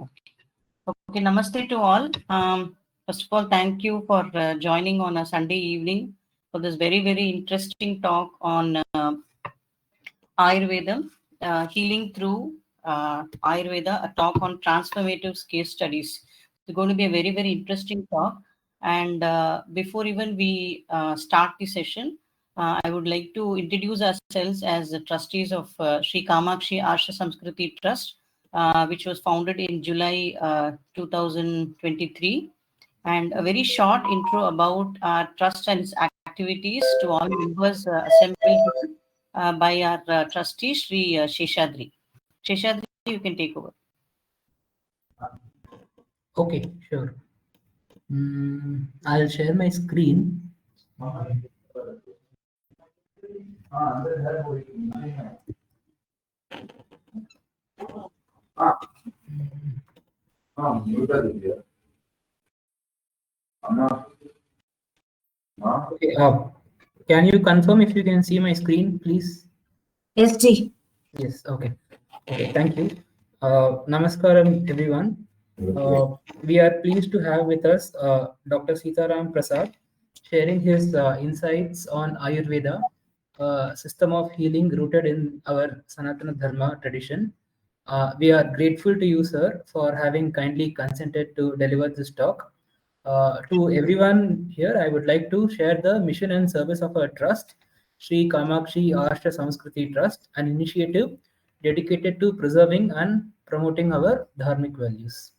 Okay, namaste to all. First of all, thank you for joining on a Sunday evening for this very, very interesting talk on Ayurveda, healing through Ayurveda, a talk on transformative case studies. It's going to be a very, very interesting talk. And before even we start the session, I would like to introduce ourselves as the trustees of Sri Kamakshi Arsha Samskriti Trust, which was founded in July 2023. And a very short intro about our trust and its activities to all members assembled by our trustee, Sri Sheshadri. Sheshadri, you can take over. Okay, sure. I'll share my screen. Okay, can you confirm if you can see my screen, please? Yes, Ji. Yes, okay. Okay, thank you. Namaskaram, everyone. We are pleased to have with us Dr. Sitaram Prasad sharing his insights on Ayurveda, a system of healing rooted in our Sanatana Dharma tradition. We are grateful to you, sir, for having kindly consented to deliver this talk. To everyone here, I would like to share the mission and service of our trust, Sri Kamakshi Ashta Samskriti Trust, an initiative dedicated to preserving and promoting our dharmic values.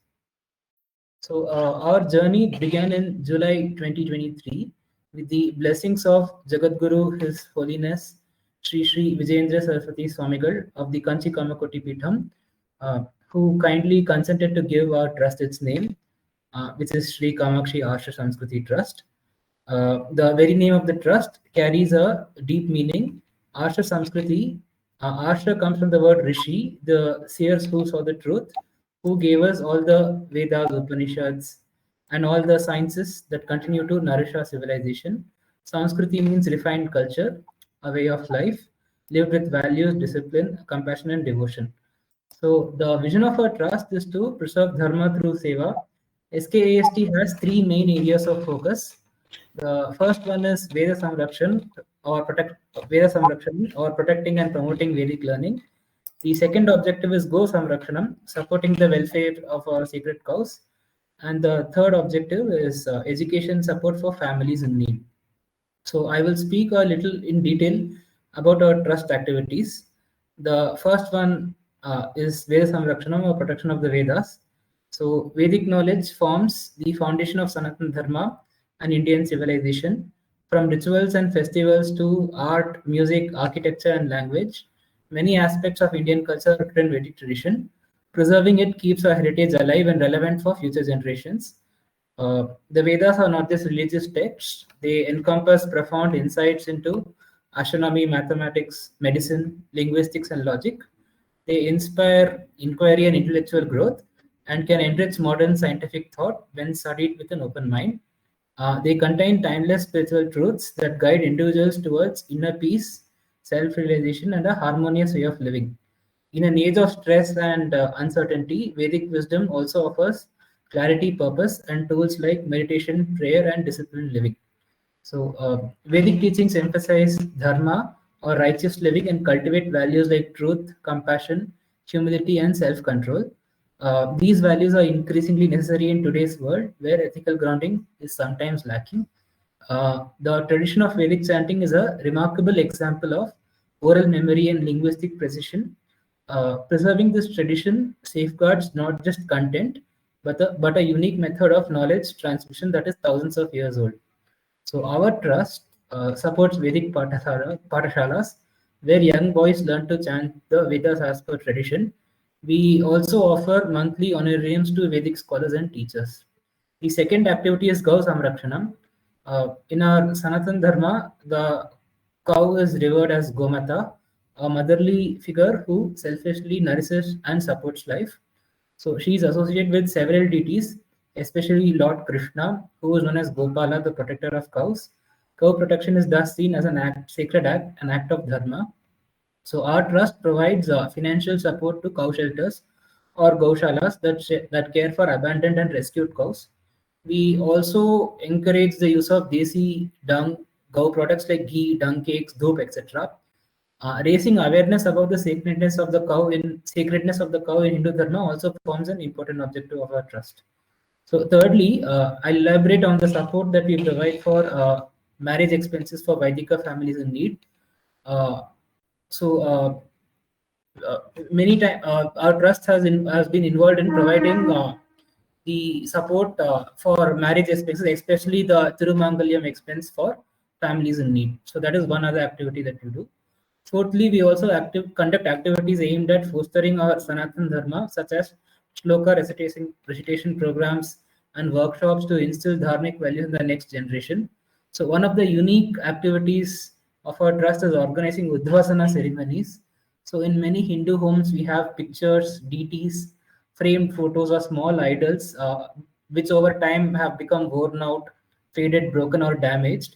So our journey began in July 2023 with the blessings of Jagadguru, His Holiness Sri Sri Vijayendra Saraswati Swamigal of the Kanchi Kamakoti Pitham, who kindly consented to give our trust its name, which is Sri Kamakshi Arsha Samskriti Trust. The very name of the trust carries a deep meaning. Arsha Samskriti, Arsha comes from the word Rishi, the seers who saw the truth, who gave us all the Vedas, Upanishads, and all the sciences that continue to nourish our civilization. Sanskriti means refined culture, a way of life, lived with values, discipline, compassion, and devotion. So the vision of our trust is to preserve dharma through seva. SKAST has three main areas of focus. The first one is Veda Samrakshan or protecting and promoting Vedic learning. The second objective is Go Samrakshanam, supporting the welfare of our sacred cows. And the third objective is education support for families in need. So I will speak a little in detail about our trust activities. The first one is Veda Samrakshanam or protection of the Vedas. So Vedic knowledge forms the foundation of Sanatana Dharma and Indian civilization. From rituals and festivals to art, music, architecture, and language, many aspects of Indian culture are rooted in Vedic tradition. Preserving it keeps our heritage alive and relevant for future generations. The Vedas are not just religious texts, they encompass profound insights into astronomy, mathematics, medicine, linguistics, and logic. They inspire inquiry and intellectual growth and can enrich modern scientific thought when studied with an open mind. They contain timeless spiritual truths that guide individuals towards inner peace, self realization, and a harmonious way of living. In an age of stress and uncertainty, Vedic wisdom also offers clarity, purpose, and tools like meditation, prayer, and disciplined living. So, Vedic teachings emphasize dharma or righteous living and cultivate values like truth, compassion, humility, and self control. These values are increasingly necessary in today's world where ethical grounding is sometimes lacking. The tradition of Vedic chanting is a remarkable example of oral memory and linguistic precision. Preserving this tradition safeguards not just content, but a unique method of knowledge transmission that is thousands of years old. So our trust supports Vedic Patashalas, where young boys learn to chant the Vedas as per tradition. We also offer monthly honorariums to Vedic scholars and teachers. The second activity is Gau Samrakshanam. In our Sanatan Dharma, the cow is revered as Gomata, a motherly figure who selfishly nourishes and supports life. So she is associated with several deities, especially Lord Krishna, who is known as Gopala, the protector of cows. Cow protection is thus seen as sacred act, an act of dharma. So our trust provides financial support to cow shelters or gaushalas that care for abandoned and rescued cows. We also encourage the use of desi dung cow products like ghee, dung cakes, doop, etc. Raising awareness about the sacredness of the cow in Hindu Dharma also forms an important objective of our trust. So, thirdly, I'll elaborate on the support that we provide for marriage expenses for Vaidika families in need. Uh, so, uh, many times our trust has been involved in providing the support for marriage expenses, especially the Tirumangalyam expense for families in need. So that is one other activity that we do. Fourthly, we also conduct activities aimed at fostering our Sanatan Dharma, such as shloka recitation programs and workshops to instill dharmic values in the next generation. So one of the unique activities of our trust is organizing Udvasana ceremonies. So in many Hindu homes, we have pictures, deities, framed photos or small idols, which over time have become worn out, faded, broken, or damaged.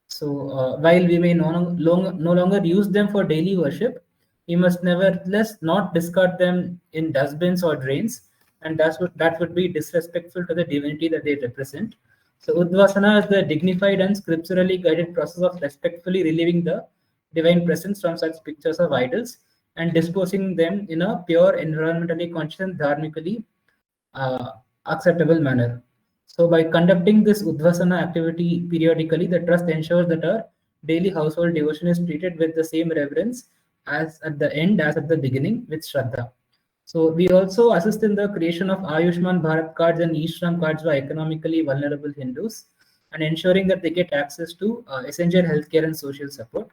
So while we may no longer use them for daily worship, we must nevertheless not discard them in dustbins or drains, and that would be disrespectful to the divinity that they represent. So Udvasana is the dignified and scripturally guided process of respectfully relieving the divine presence from such pictures of idols and disposing them in a pure, environmentally conscious and dharmically uh, acceptable manner. So, by conducting this Udvasana activity periodically, the trust ensures that our daily household devotion is treated with the same reverence as at the end as at the beginning with Shraddha. So, we also assist in the creation of Ayushman Bharat cards and Ishram cards for economically vulnerable Hindus and ensuring that they get access to essential healthcare and social support.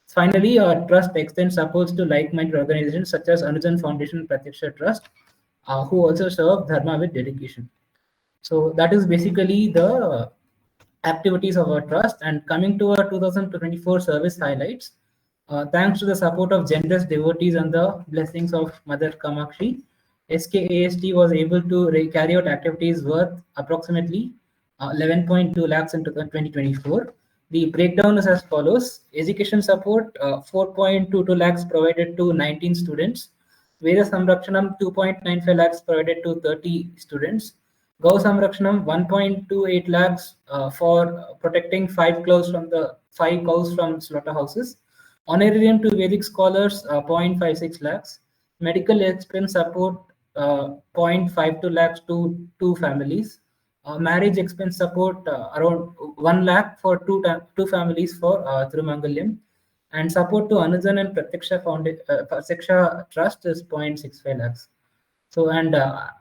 Finally, our trust extends supports to like-minded organizations such as Anujan Foundation Pratyaksha Trust, who also serve Dharma with dedication. So that is basically the activities of our trust. And coming to our 2024 service highlights, thanks to the support of generous devotees and the blessings of Mother Kamakshi, SKAST was able to carry out activities worth approximately 11.2 lakhs in 2024. The breakdown is as follows: education support 4.22 lakhs provided to 19 students, Veda Samrakshanam 2.95 lakhs provided to 30 students, Gau Samrakshanam 1.28 lakhs for protecting five cows from slaughterhouses. Honorarium to Vedic scholars 0.56 lakhs. Medical expense support 0.52 lakhs to two families. Marriage expense support around 1 lakh for two families for Thirumangalyam. And support to Anujan and Pratiksha Trust is 0.65 lakhs. So, and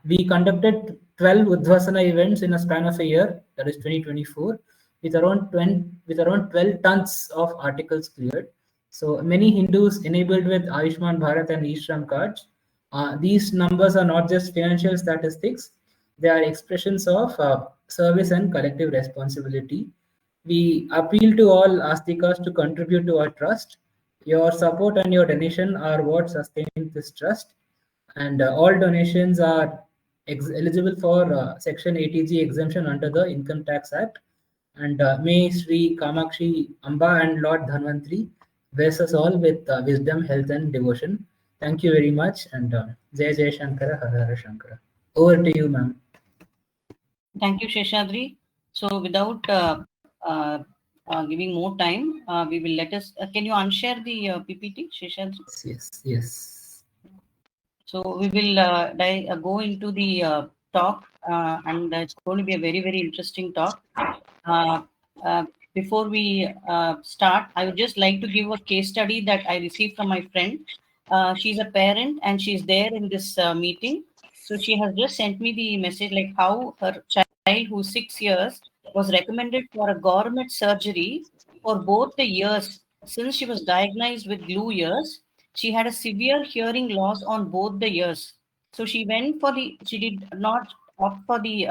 we conducted 12 Udvasana events in a span of a year, that is 2024, with around 12 tons of articles cleared. So, many Hindus enabled with Ayushman Bharat and Ishram cards. These numbers are not just financial statistics, they are expressions of service and collective responsibility. We appeal to all Astikas to contribute to our trust. Your support and your donation are what sustain this trust, and all donations are eligible for Section 80G exemption under the Income Tax Act. And may Sri Kamakshi Amba and Lord Dhanvantri bless us all with wisdom, health, and devotion. Thank you very much. And Jai Jai Shankara, Hara Hara Shankara. Over to you, ma'am. Thank you, Sheshadri. So, without giving more time, we will let us. Can you unshare the PPT, Sheshadri? Yes. So we will go into the talk, and it's going to be a very, very interesting talk. Uh, Before we start, I would just like to give a case study that I received from my friend. She's a parent and she's there in this meeting. So she has just sent me the message like how her child, who's 6 years, was recommended for a government surgery for both the ears. Since she was diagnosed with glue ears, she had a severe hearing loss on both the ears. So she did not opt for the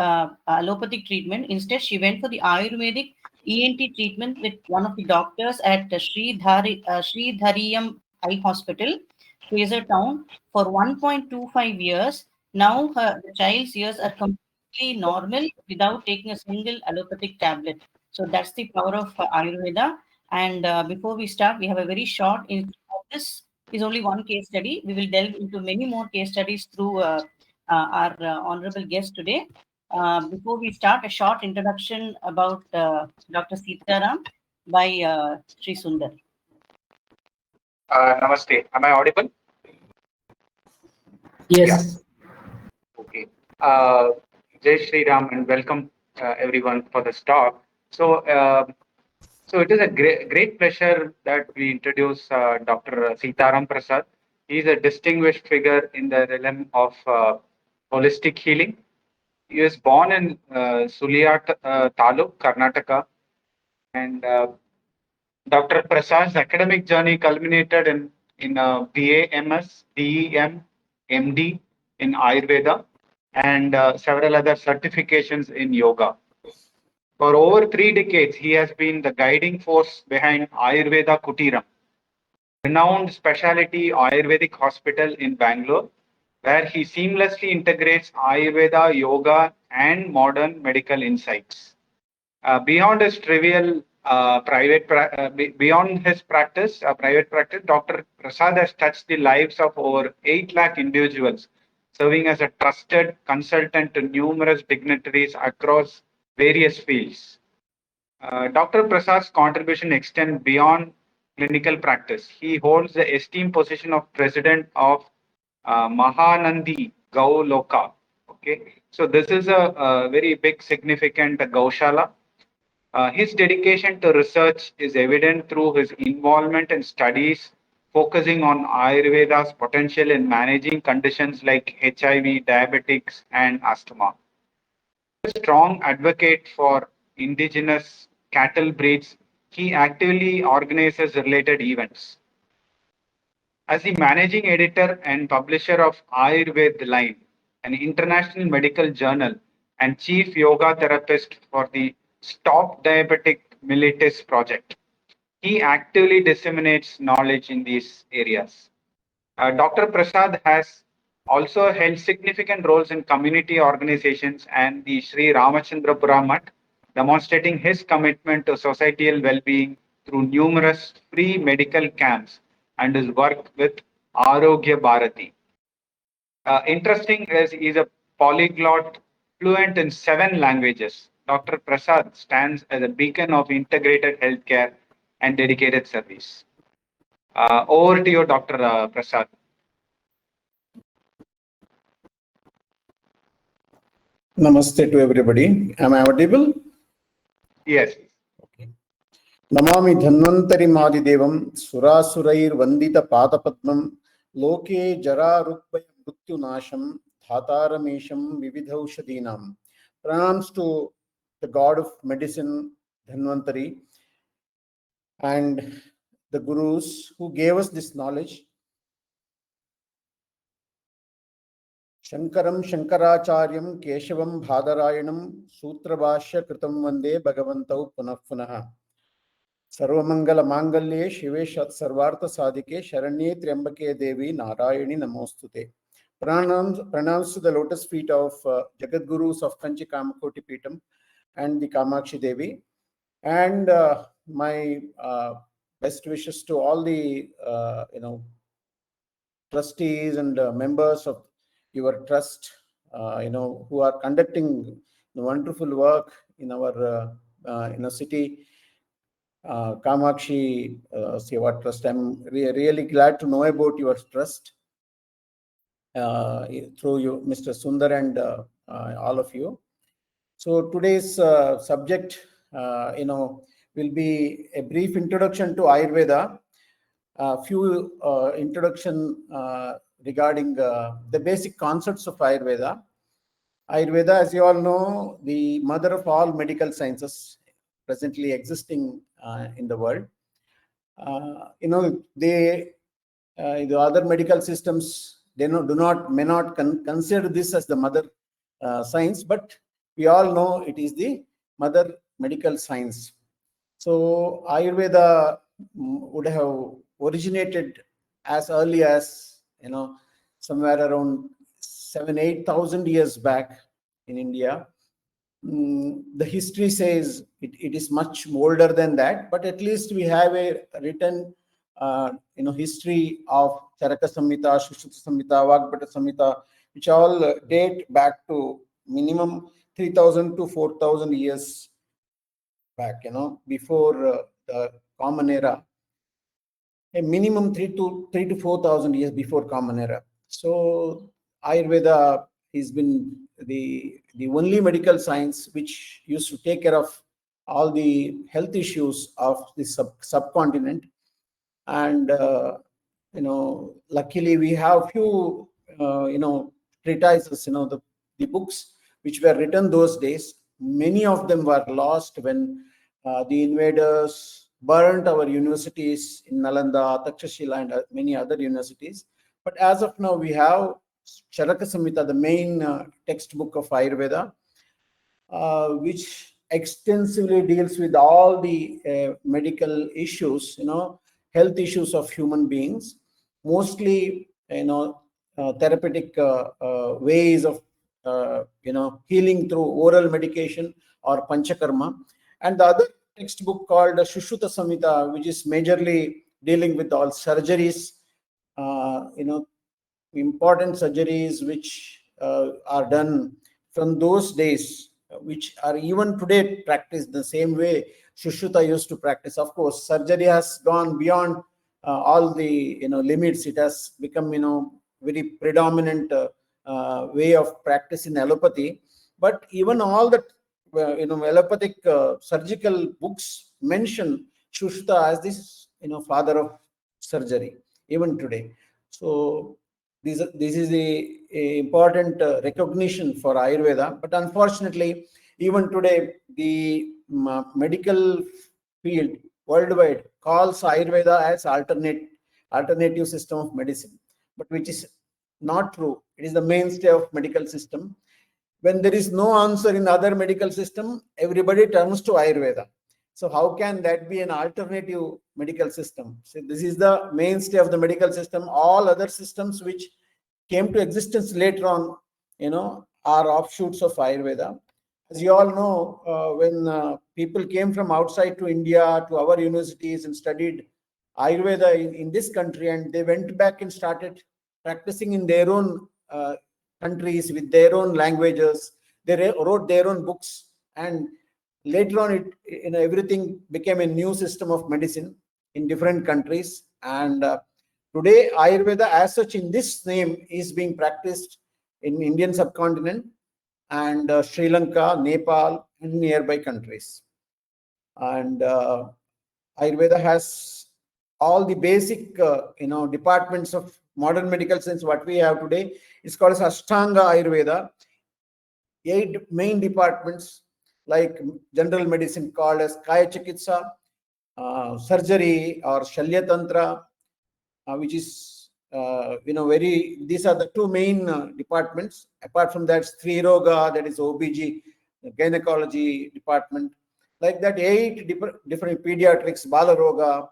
allopathic treatment. Instead, she went for the Ayurvedic ENT treatment with one of the doctors at Sri Dhariyam Eye Hospital, Fraser Town, for 1.25 years. Now the child's ears are completely normal without taking a single allopathic tablet. So that's the power of Ayurveda. And before we start, we have a very short. This is only one case study. We will delve into many more case studies through our honorable guest today. Before we start, a short introduction about Dr. Sitaram by Sri Sundar. Namaste. Am I audible? Yes. Okay. Uh, Jai Shri Ram and welcome everyone for this talk. So it is a great pleasure that we introduce Dr. Sitaram Prasad. He is a distinguished figure in the realm of holistic healing. He was born in Suliat Taluk, Karnataka, and Dr. Prasad's academic journey culminated in BA, MS, DEM, MD in Ayurveda, and several other certifications in yoga. For over 3 decades, he has been the guiding force behind Ayurveda Kutiram, renowned specialty Ayurvedic hospital in Bangalore, where he seamlessly integrates Ayurveda, yoga, and modern medical insights. Beyond his trivial beyond his practice, private practice, Dr. Prasad has touched the lives of over 8 lakh individuals, serving as a trusted consultant to numerous dignitaries across various fields. Dr. Prasad's contribution extends beyond clinical practice. He holds the esteemed position of president of Mahanandi Gau Loka. Okay, so this is a very big, significant Gaushala. His dedication to research is evident through his involvement in studies focusing on Ayurveda's potential in managing conditions like HIV, diabetics, and asthma. A strong advocate for indigenous cattle breeds, he actively organizes related events. As the managing editor and publisher of Ayurveda Line, an international medical journal, and chief yoga therapist for the Stop Diabetic Mellitus project, he actively disseminates knowledge in these areas. Dr. Prasad has also held significant roles in community organizations and the Sri Ramachandrapura Mutt, demonstrating his commitment to societal well-being through numerous free medical camps and his work with Arogya Bharati. Interesting is he's a polyglot fluent in 7 languages. Dr. Prasad stands as a beacon of integrated healthcare and dedicated service. Over to you, Dr. Prasad. Namaste to everybody. Am I audible? Yes. Okay. Namami Dhanvantari Madidevam Surasurair Vandita Padapadmam Loke Jara Rukbaya Mrityu Nasham Dhataramesham Vividhaushadinam. Pranams to the God of medicine Dhanvantari and the gurus who gave us this knowledge. Shankaram Shankaracharyam Keshavam Bhadarayanam Sutrabhashya Kritam Vande Bhagavantau Punah Punaha. Sarvamangala Mangalye Shive Sarvartha Sadhike Sharanye Triambake Devi Narayani Namostute. Pranams to the lotus feet of Jagat Gurus of Kanchi Kamakoti Pitam and the Kamakshi Devi. And my best wishes to all the trustees and members of your trust, who are conducting wonderful work in our city, Kamakshi Seva Trust. I'm really glad to know about your trust through you, Mr. Sundar, and all of you. So today's subject, will be a brief introduction to Ayurveda. A few introduction regarding the basic concepts of Ayurveda. Ayurveda, as you all know, the mother of all medical sciences presently existing in the world. The other medical systems, they may not consider this as the mother science, but we all know it is the mother medical science. So Ayurveda would have originated as early as somewhere around 7,000-8,000 years back in India. The history says it is much older than that, but at least we have a written history of Charaka Samhita, Shushruta Samhita, Vagbhata Samhita, which all date back to minimum 3,000 to 4,000 years back, before the Common Era. A minimum 3 to 4,000 years before Common Era. So Ayurveda has been the only medical science which used to take care of all the health issues of the subcontinent. And luckily we have few treatises, the books which were written those days. Many of them were lost when the invaders burned our universities in Nalanda, Takshashila, and many other universities. But as of now, we have Charaka Samhita, the main textbook of Ayurveda, which extensively deals with all the medical issues, health issues of human beings, mostly, therapeutic ways of, healing through oral medication or panchakarma. And the other textbook called Shushruta Samhita, which is majorly dealing with all surgeries, important surgeries which are done from those days, which are even today practiced the same way Shushruta used to practice. Of course, surgery has gone beyond all the limits. It has become very predominant way of practice in allopathy. But even all the allopathic surgical books mention Shushruta as this father of surgery even today. So this is a important recognition for Ayurveda. But unfortunately, even today, the medical field worldwide calls Ayurveda as alternative system of medicine, but which is not true. It is the mainstay of medical system. When there is no answer in other medical system, everybody turns to Ayurveda. So how can that be an alternative medical system? So this is the mainstay of the medical system. All other systems which came to existence later on, are offshoots of Ayurveda. As you all know, when people came from outside to India, to our universities and studied Ayurveda in this country, and they went back and started practicing in their own countries with their own languages. They wrote their own books, and later on, everything became a new system of medicine in different countries. And today, Ayurveda as such in this name is being practiced in Indian subcontinent and Sri Lanka, Nepal, and nearby countries. And Ayurveda has all the basic, departments of modern medical science. What we have today is called as Ashtanga Ayurveda. 8 main departments like general medicine called as Kaya Chikitsa, surgery or Shalya Tantra, which is these are the 2 main departments. Apart from that, Stri Roga, that is OBG, the gynecology department. Like that, 8 different pediatrics, Bala Roga,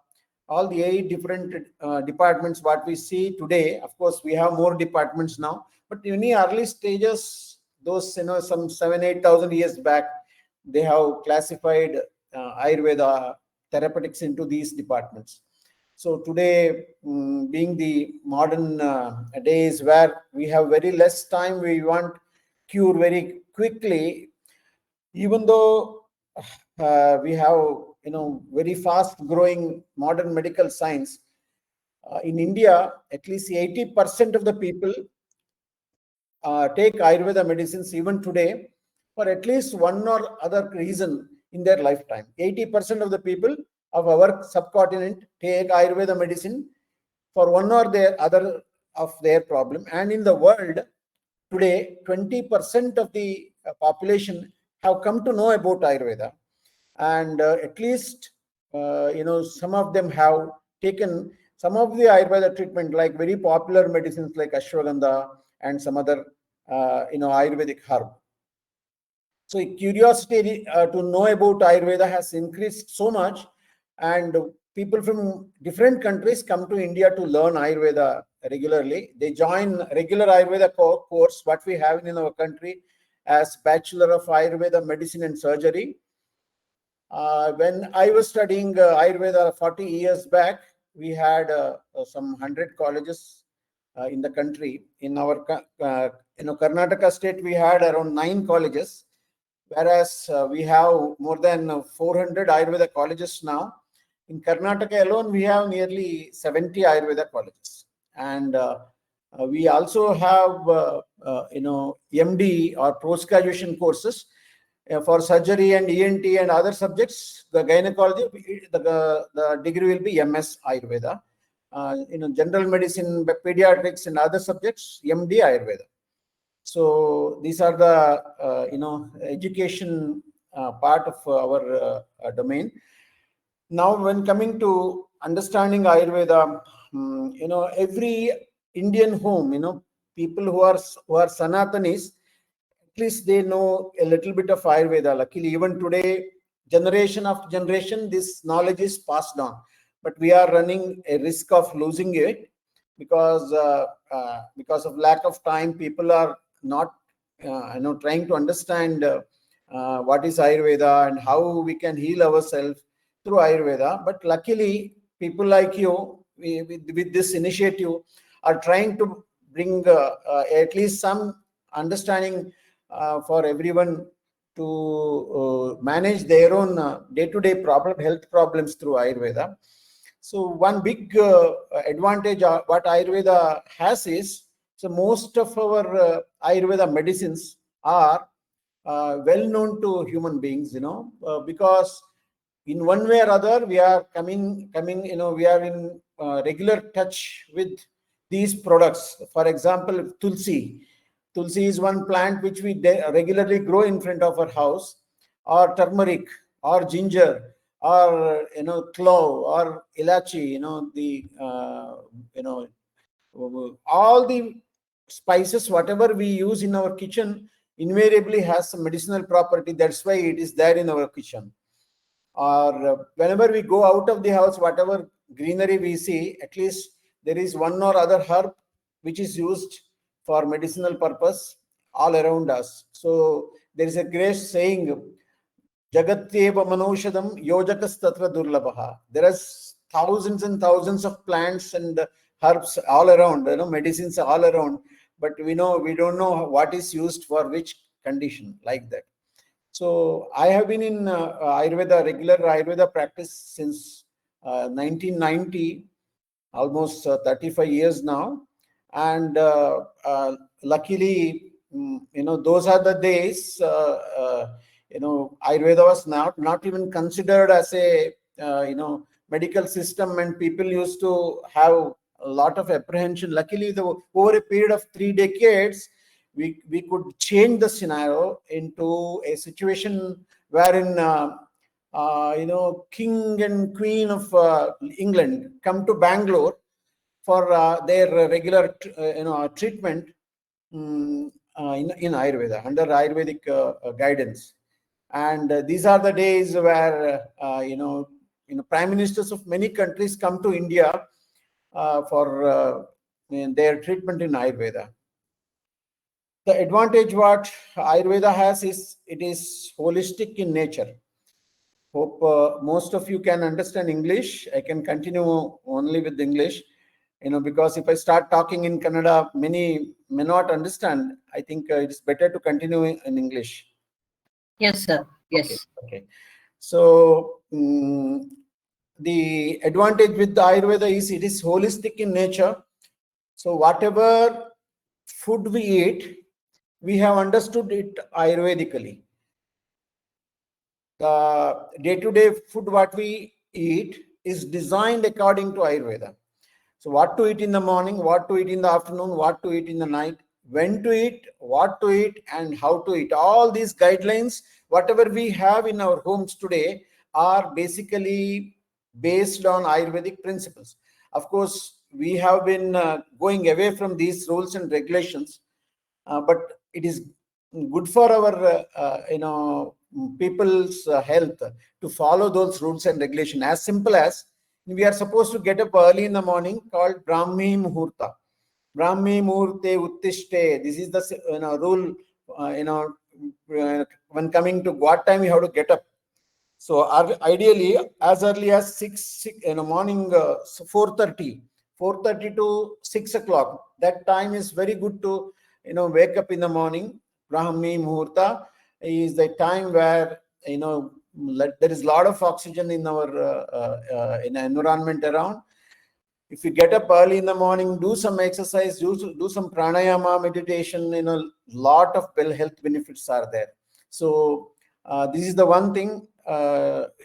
all the 8 different departments what we see today. Of course, we have more departments now, but in the early stages, those some 7,000-8,000 years back, they have classified Ayurveda therapeutics into these departments. So today, being the modern days where we have very less time, we want cure very quickly. Even though we have very fast growing modern medical science, in India, at least 80% of the people take Ayurveda medicines even today for at least one or other reason in their lifetime. 80% of the people of our subcontinent take Ayurveda medicine for one or the other of their problem. And in the world today, 20% of the population have come to know about Ayurveda. And at least, some of them have taken some of the Ayurveda treatment, like very popular medicines like Ashwagandha and some other, Ayurvedic herb. So curiosity to know about Ayurveda has increased so much, and people from different countries come to India to learn Ayurveda regularly. They join regular Ayurveda course, what we have in our country as Bachelor of Ayurveda Medicine and Surgery. When I was studying Ayurveda 40 years back, we had some 100 colleges in the country. In our Karnataka state, we had around 9 colleges, whereas we have more than 400 Ayurveda colleges now. In Karnataka alone, we have nearly 70 Ayurveda colleges, and we also have MD or post-graduation courses for surgery and ENT and other subjects. The gynecology, the degree will be MS Ayurveda. General medicine, pediatrics, and other subjects, MD Ayurveda. So these are the education part of our domain. Now, when coming to understanding Ayurveda, every Indian home, people who are Sanatanis, at least they know a little bit of Ayurveda. Luckily, even today, generation after generation, this knowledge is passed on. But we are running a risk of losing it because of lack of time. People are not, trying to understand what is Ayurveda and how we can heal ourselves through Ayurveda. But luckily, people like you, with this initiative, are trying to bring at least some understanding for everyone to manage their own day-to-day health problems through Ayurveda. So one big advantage what Ayurveda has is, so most of our Ayurveda medicines are well known to human beings, because in one way or other we are coming, we are in regular touch with these products. For example, Tulsi. Tulsi is one plant which we regularly grow in front of our house, or turmeric, or ginger, or clove, or ilachi. All the spices, whatever we use in our kitchen, invariably has some medicinal property. That's why it is there in our kitchen. Or whenever we go out of the house, whatever greenery we see, at least there is one or other herb which is used for medicinal purpose all around us. So there is a great saying, Jagatyeva Manoshadam Yojakas Tatra Durlabaha. There are thousands and thousands of plants and herbs all around, medicines all around, but we don't know what is used for which condition, like that. So I have been in regular Ayurveda practice since 1990, almost 35 years now. And luckily, those are the days, Ayurveda was not even considered as a, medical system, and people used to have a lot of apprehension. Luckily, over a period of 3 decades, we could change the scenario into a situation wherein, King and Queen of England come to Bangalore for their regular, treatment in Ayurveda, under Ayurvedic guidance. And these are the days where, prime ministers of many countries come to India for their treatment in Ayurveda. The advantage what Ayurveda has is it is holistic in nature. Hope most of you can understand English. I can continue only with English, because if I start talking in Kannada, many may not understand. I think it is better to continue in English. Yes, sir. Yes. Okay. So the advantage with the Ayurveda is it is holistic in nature. So whatever food we eat, we have understood it Ayurvedically. The day-to-day food what we eat is designed according to Ayurveda. So what to eat in the morning, what to eat in the afternoon, what to eat in the night, when to eat, what to eat, and how to eat. All these guidelines, whatever we have in our homes today, are basically based on Ayurvedic principles. Of course, we have been going away from these rules and regulations, but it is good for our people's health to follow those rules and regulations. As simple as we are supposed to get up early in the morning, called Brahmi Muhurta. Brahmi Muhurte Uttishte. This is the rule. When coming to what time you have to get up. So ideally, as early as 6 in the morning, 4:30 to 6 o'clock. that time is very good to, wake up in the morning. Brahmi Muhurta is the time where, there is a lot of oxygen in our in the environment around. If you get up early in the morning, do some exercise, do some pranayama meditation, lot of health benefits are there. So this is the one thing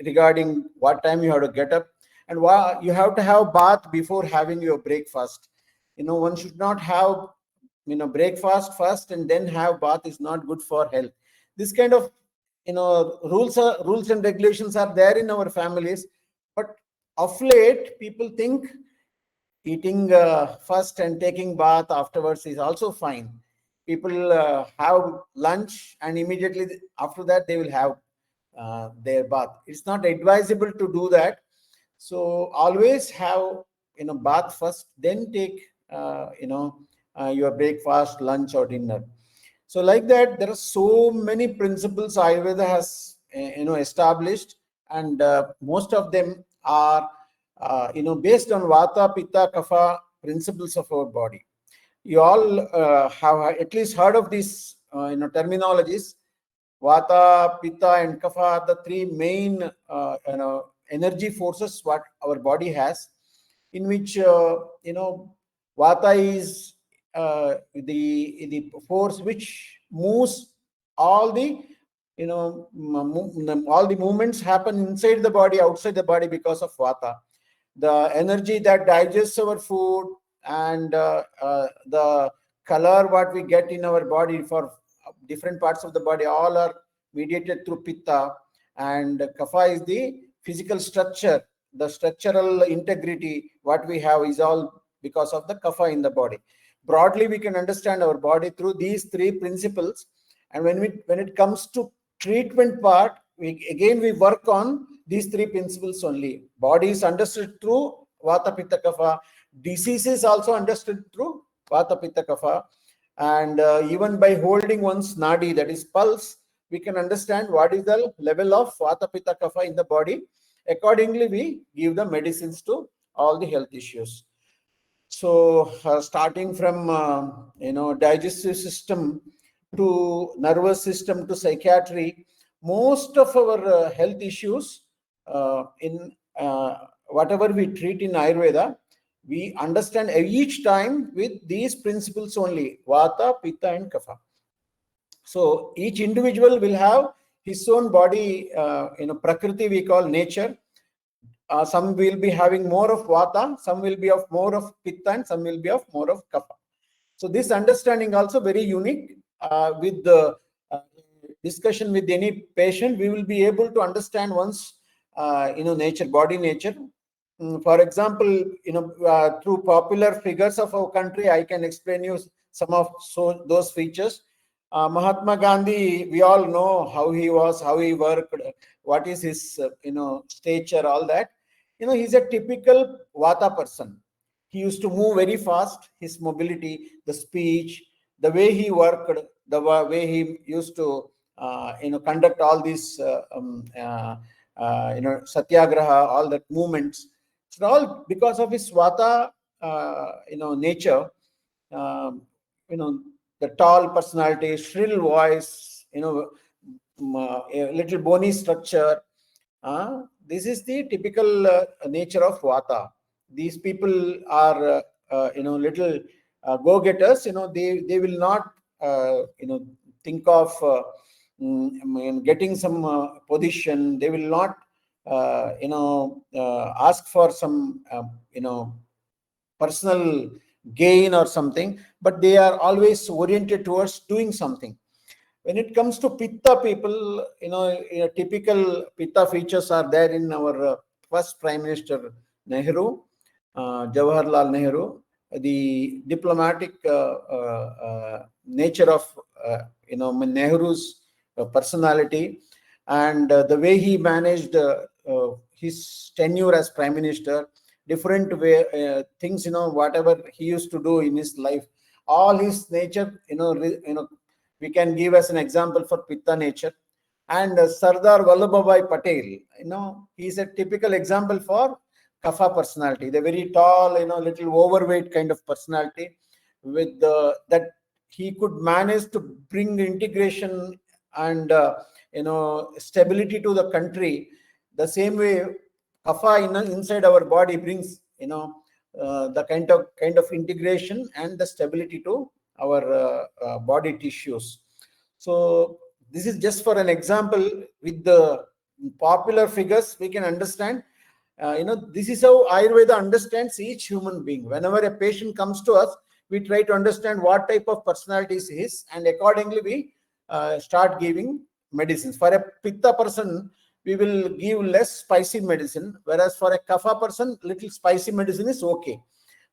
regarding what time you have to get up, and you have to have bath before having your breakfast. One should not have breakfast first and then have bath. Is not good for health. This kind of rules and regulations are there in our families, but of late people think eating first and taking bath afterwards is also fine. People have lunch and immediately after that they will have their bath. It's not advisable to do that. So always have bath first, then take your breakfast, lunch, or dinner. So like that, there are so many principles Ayurveda has established, and most of them are based on Vata, Pitta, Kapha principles of our body. You all have at least heard of these terminologies. Vata, Pitta, and Kapha are the three main energy forces what our body has, in which Vata is the force which moves all the all the movements happen inside the body, outside the body because of Vata. The energy that digests our food and the color what we get in our body for different parts of the body, all are mediated through Pitta, and Kapha is the physical structure. The structural integrity what we have is all because of the Kapha in the body. Broadly, we can understand our body through these three principles. And when it comes to treatment part, we work on these three principles only. Body is understood through Vata, Pitta, Kapha. Disease is also understood through Vata, Pitta, Kapha. And even by holding one's nadi, that is pulse, we can understand what is the level of Vata, Pitta, Kapha in the body. Accordingly, we give the medicines to all the health issues. So starting from digestive system to nervous system to psychiatry, most of our health issues in whatever we treat in Ayurveda, we understand each time with these principles only: Vata, Pitta, and Kapha. So each individual will have his own body, Prakriti we call nature. Some will be having more of Vata, some will be of more of Pitta, and some will be of more of Kapha. So this understanding also very unique. With the discussion with any patient, we will be able to understand one's nature, body nature. For example, through popular figures of our country, I can explain you some of those features. Mahatma Gandhi, we all know how he was, how he worked, what is his stature, all that. He's a typical Vata person. He used to move very fast. His mobility, the speech, the way he worked, the way he used to conduct all these satyagraha, all that movements. It's all because of his Vata nature. The tall personality, shrill voice, a little bony structure. This is the typical nature of Vata. These people are, little go-getters. They will not, think of getting some position. They will not, ask for some, personal gain or something, but they are always oriented towards doing something. When it comes to Pitta people, typical Pitta features are there in our first Prime Minister Nehru, Jawaharlal Nehru. The diplomatic nature of Nehru's personality, and the way he managed his tenure as Prime Minister, different way things, whatever he used to do in his life, all his nature, we can give as an example for Pitta nature. And Sardar Vallabhbhai Patel, he is a typical example for Kapha personality. The very tall, little overweight kind of personality. with that he could manage to bring integration and stability to the country. The same way kapha inside our body brings the kind of integration and the stability to our body tissues. So this is just for an example. With the popular figures, we can understand. This is how Ayurveda understands each human being. Whenever a patient comes to us, we try to understand what type of personalities he is, and accordingly we start giving medicines. For a pitta person, we will give less spicy medicine, whereas for a kapha person, little spicy medicine is okay.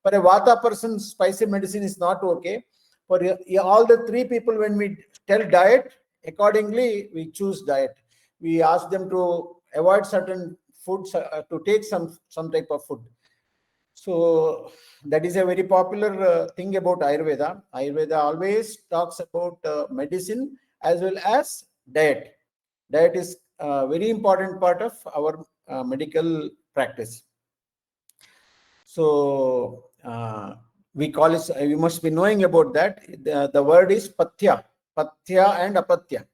For a vata person, spicy medicine is not okay. For all the three people, when we tell diet, accordingly we choose diet. We ask them to avoid certain foods, to take some type of food. So that is a very popular thing about Ayurveda. Ayurveda always talks about medicine as well as diet. Diet is a very important part of our medical practice. So we call it, you must be knowing about that. The word is patya and apatya.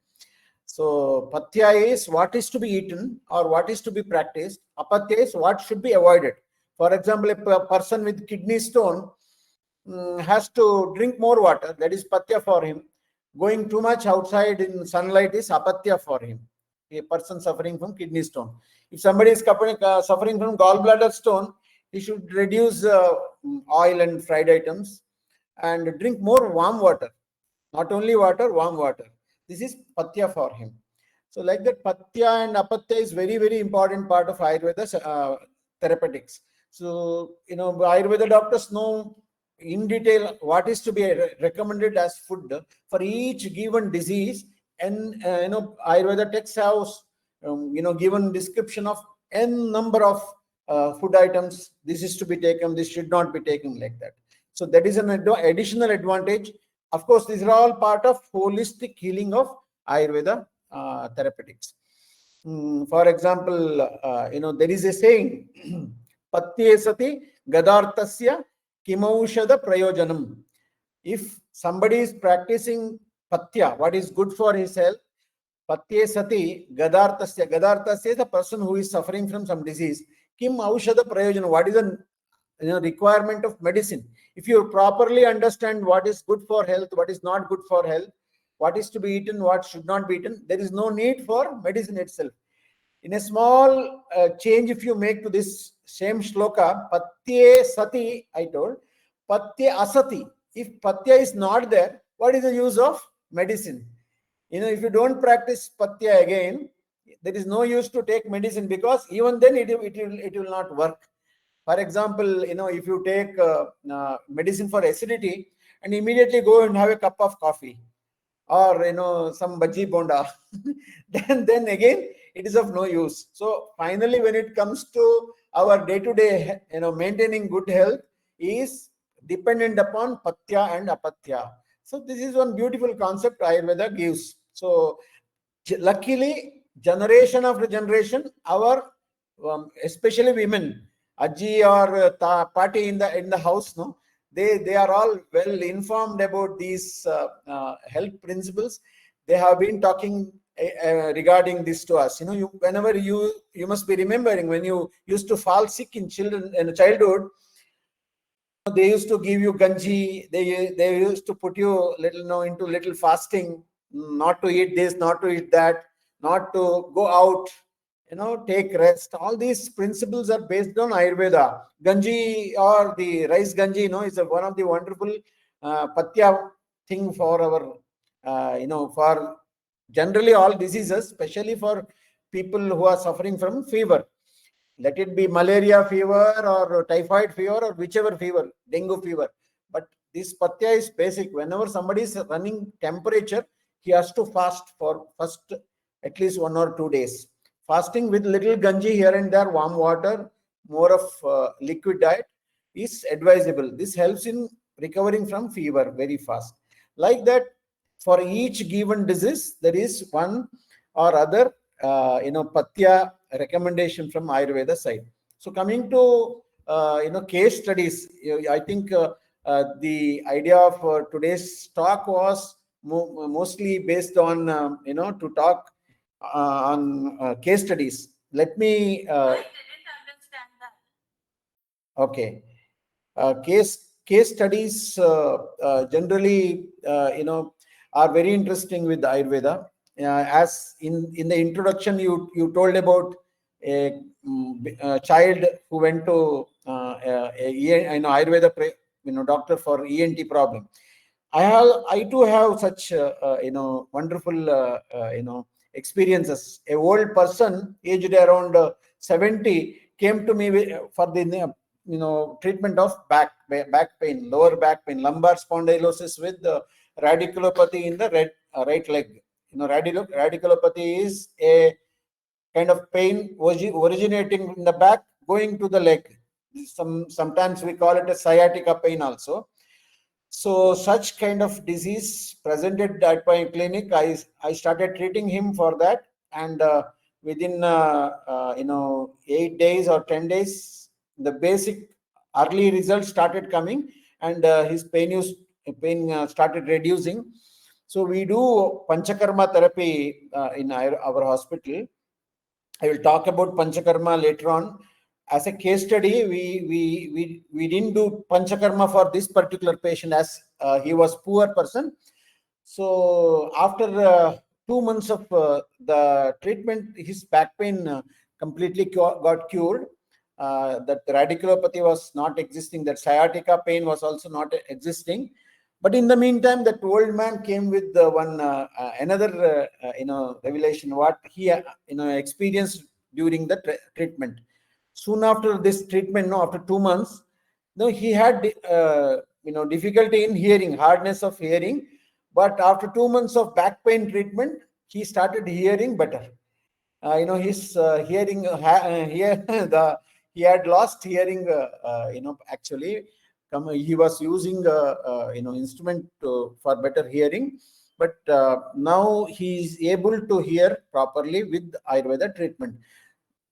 So patya is what is to be eaten or what is to be practiced. Apatya is what should be avoided. For example, a person with kidney stone has to drink more water. That is patya for him. Going too much outside in sunlight is apatya for him. A person suffering from kidney stone. If somebody is suffering from gallbladder stone, he should reduce oil and fried items and drink more warm water. Not only water, warm water. This is patya for him. So like that, patya and apatya is very, very important part of Ayurveda therapeutics. So, Ayurveda doctors know in detail what is to be recommended as food for each given disease. And, Ayurveda texts have, given description of n number of food items. This is to be taken, this should not be taken, like that. So that is an additional advantage. Of course, these are all part of holistic healing of Ayurveda therapeutics. For example, there is a saying, patye sati gadartasya kimaushada prayojanam. If somebody is practicing patya, what is good for his health, patye sati gadartasya. Gadartasya is a person who is suffering from some disease. Kim aushada prayojanam. What is the requirement of medicine? If you properly understand what is good for health, what is not good for health, what is to be eaten, what should not be eaten, there is no need for medicine itself. In a small change, if you make to this same shloka, patye sati, I told, patye asati. If patya is not there, what is the use of medicine? If you don't practice patya again, there is no use to take medicine, because even then it will not work. For example, if you take medicine for acidity and immediately go and have a cup of coffee or some bhaji bonda, then again it is of no use. So finally, when it comes to our day-to-day, maintaining good health is dependent upon patya and apatya. So this is one beautiful concept Ayurveda gives. So luckily, generation after generation, our especially women, Aji or Pati in the house, no, they are all well informed about these health principles. They have been talking regarding this to us. Whenever you must be remembering when you used to fall sick in childhood, they used to give you ganji. They used to put you into little fasting, not to eat this, not to eat that, not to go out, take rest. All these principles are based on Ayurveda. Ganji or the rice ganji, is one of the wonderful patya thing for our, for generally all diseases, especially for people who are suffering from fever. Let it be malaria fever or typhoid fever or whichever fever, dengue fever. But this patya is basic. Whenever somebody is running temperature, he has to fast for first at least 1 or 2 days. Fasting with little ganji here and there, warm water, more of liquid diet is advisable. This helps in recovering from fever very fast. Like that, for each given disease, there is one or other patya recommendation from Ayurveda side. So coming to case studies, I think the idea of today's talk was mostly based on, to talk on case studies. Let me. I didn't understand that. Okay. Case studies generally, are very interesting with Ayurveda. As in the introduction, you told about a child who went to Ayurveda doctor for ENT problem. I too have such wonderful experiences. A old person aged around 70 came to me for the treatment of back pain, lower back pain, lumbar spondylosis with radiculopathy in the right leg. Radiculopathy is a kind of pain originating in the back going to the leg. Sometimes we call it a sciatica pain also. So such kind of disease presented at my clinic, I started treating him for that, and within 8 days or 10 days, the basic early results started coming, and his pain started reducing. So we do Panchakarma therapy in our hospital. I will talk about Panchakarma later on. As a case study, we didn't do Panchakarma for this particular patient, as he was poor person. So after 2 months of the treatment, his back pain completely got cured. That radiculopathy was not existing. That sciatica pain was also not existing. But in the meantime, that old man came with another revelation what he experienced during the treatment. Soon after this treatment, after 2 months, he had difficulty in hearing, hardness of hearing. But after 2 months of back pain treatment, he started hearing better. His hearing he had lost hearing. Actually, he was using instrument for better hearing, but now he is able to hear properly with Ayurveda treatment.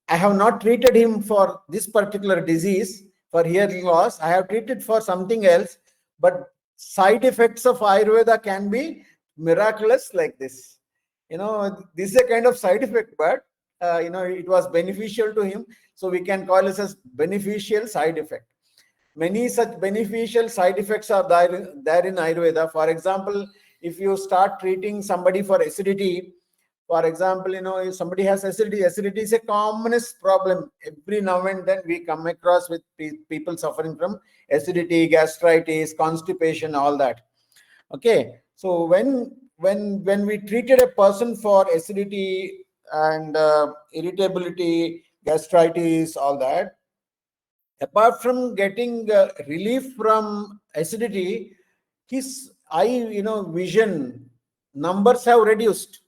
I have not treated him for this particular disease, for hearing loss. I have treated for something else, but side effects of Ayurveda can be miraculous like this. This is a kind of side effect, but it was beneficial to him. So we can call this as beneficial side effect. Many such beneficial side effects are there in Ayurveda. For example, if you start treating somebody for acidity, for example, if somebody has acidity is a commonest problem. Every now and then we come across with people suffering from acidity, gastritis, constipation, all that. Okay, so when we treated a person for acidity and irritability, gastritis, all that, apart from getting relief from acidity, his eye, vision numbers have reduced.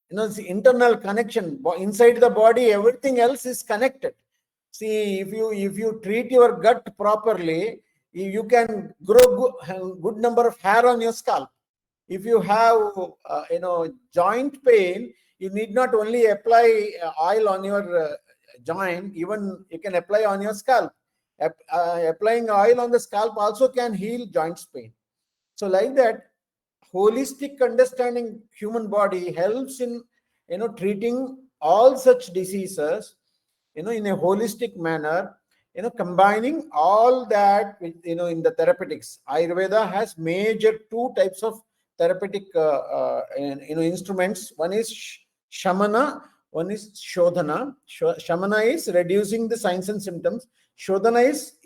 The internal connection inside the body, everything else is connected. See, if you treat your gut properly, you can grow good number of hair on your scalp. If you have joint pain, you need not only apply oil on your joint, even you can apply on your scalp. Applying oil on the scalp also can heal joints pain. So like that, holistic understanding human body helps in treating all such diseases in a holistic manner, combining all that with, in the therapeutics. Ayurveda has major 2 types of therapeutic instruments. One is shamana, one is shodhana. Shamana is reducing the signs and symptoms. Shodhana is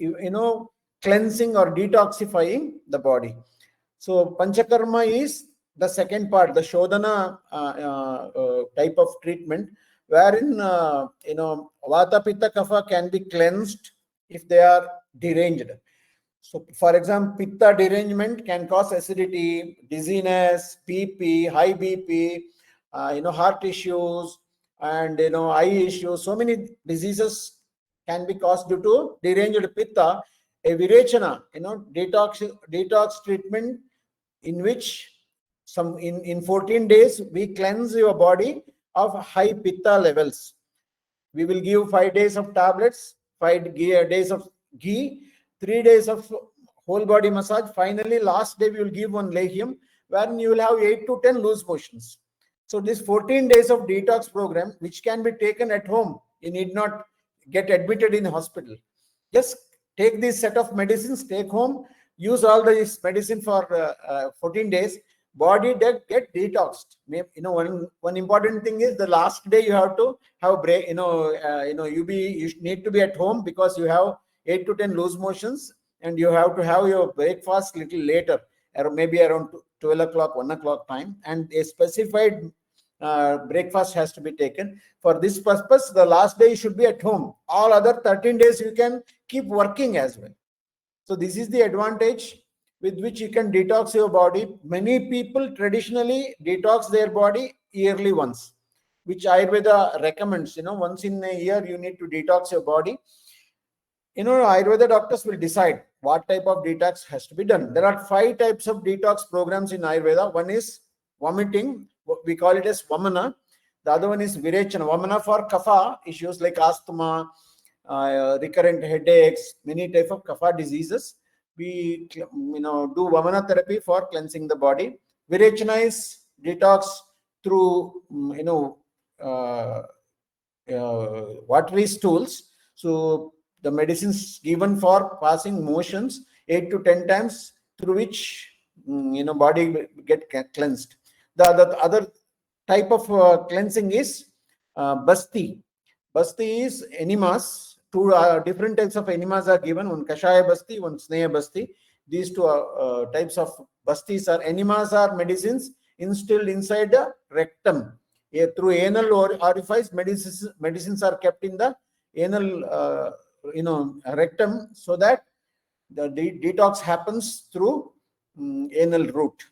cleansing or detoxifying the body. So Panchakarma is the second part, the Shodhana type of treatment, wherein Vata, Pitta, Kapha can be cleansed if they are deranged. So, for example, Pitta derangement can cause acidity, dizziness, BP, high BP, heart issues, and eye issues. So many diseases can be caused due to deranged Pitta. A Virechana, detox treatment, in which in 14 days we cleanse your body of high Pitta levels. We will give 5 days of tablets, 5 days of ghee, 3 days of whole body massage. Finally, last day we will give one legium, wherein you will have 8 to 10 loose motions. So this 14 days of detox program, which can be taken at home, you need not get admitted in the hospital. Just take this set of medicines, take home, use all this medicine for 14 days. Body get detoxed. One important thing is the last day you have to have a break. You need to be at home because you have 8 to 10 loose motions, and you have to have your breakfast little later, or maybe around 12 o'clock, 1 o'clock time, and a specified breakfast has to be taken. For this purpose, the last day you should be at home. All other 13 days you can keep working as well. So this is the advantage with which you can detox your body. Many people traditionally detox their body yearly once, which Ayurveda recommends. Once in a year you need to detox your body. Ayurveda doctors will decide what type of detox has to be done. There are 5 types of detox programs in Ayurveda. One is vomiting, we call it as vamana. The other one is virechana. Vamana for kapha issues like asthma, recurrent headaches, many types of kapha diseases. We do vamana therapy for cleansing the body. Virechana is detox through watery stools. So the medicines given for passing motions 8 to 10 times, through which body get cleansed. The other type of cleansing is basti. Basti is enemas. 2 different types of enemas are given. One kashaya basti, one sneha basti. These 2 types of bastis are enemas, are medicines instilled inside the rectum. Through anal orifice, medicines are kept in the anal rectum, so that the detox happens through anal route.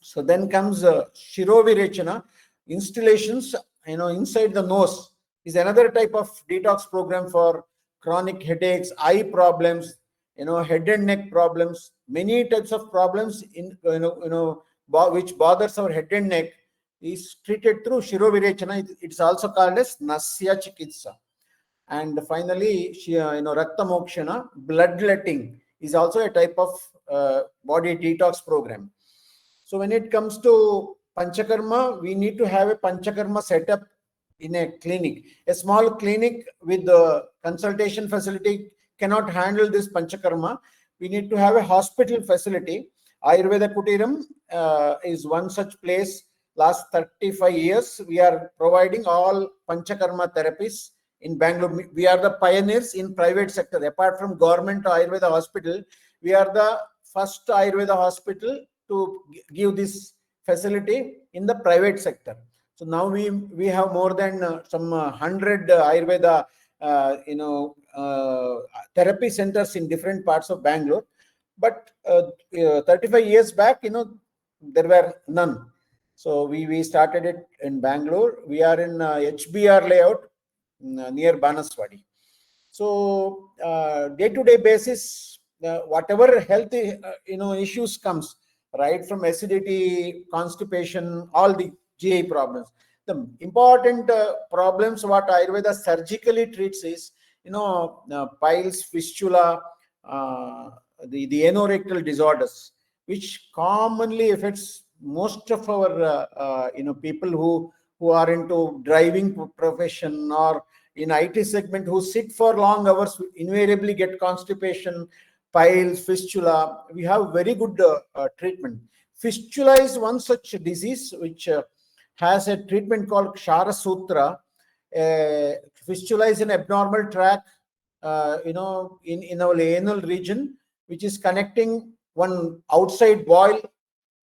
So then comes Shirovirechana, installations inside the nose is another type of detox program for chronic headaches, eye problems, head and neck problems, many types of problems which bothers our head and neck is treated through Shirovirechana. It's also called as Nasya Chikitsa. And finally, Rakta Mokshana, bloodletting, is also a type of body detox program. So when it comes to Panchakarma, we need to have a Panchakarma setup in a clinic. A small clinic with the consultation facility cannot handle this Panchakarma. We need to have a hospital facility. Ayurveda Kutiram is one such place. Last 35 years, we are providing all Panchakarma therapies in Bangalore. We are the pioneers in private sector. Apart from government Ayurveda hospital, we are the first Ayurveda hospital to give this facility in the private sector. So now we have more than some 100 Ayurveda therapy centers in different parts of Bangalore. But 35 years back, there were none. So we started it in Bangalore. We are in HBR layout near Banaswadi. So day-to-day basis, whatever health issues comes, right from acidity, constipation, all the GI problems. The important problems what Ayurveda surgically treats is, piles, fistula, the anorectal disorders, which commonly affects most of our people who are into driving profession or in IT segment, who sit for long hours, invariably get constipation, piles, fistula. We have very good treatment. Fistula is one such disease which has a treatment called Kshara Sutra. Fistula is an abnormal track, in our anal region, which is connecting one outside boil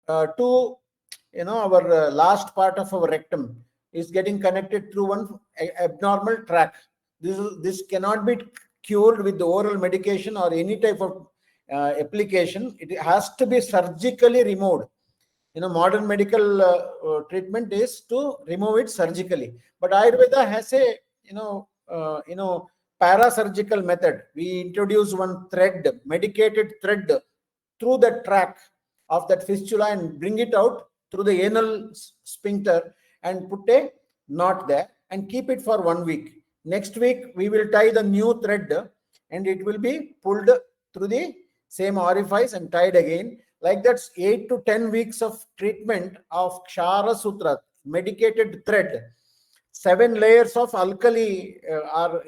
to our last part of our rectum, is getting connected through one abnormal track. This cannot be cured with the oral medication or any type of application. It has to be surgically removed. Modern medical treatment is to remove it surgically, but Ayurveda has a parasurgical method. We introduce one thread, medicated thread, through the track of that fistula and bring it out through the anal sphincter and put a knot there and keep it for 1 week. Next week we will tie the new thread and it will be pulled through the same orifice and tied again. Like that's 8 to 10 weeks of treatment of Kshara Sutra, medicated thread. 7 layers of alkali are,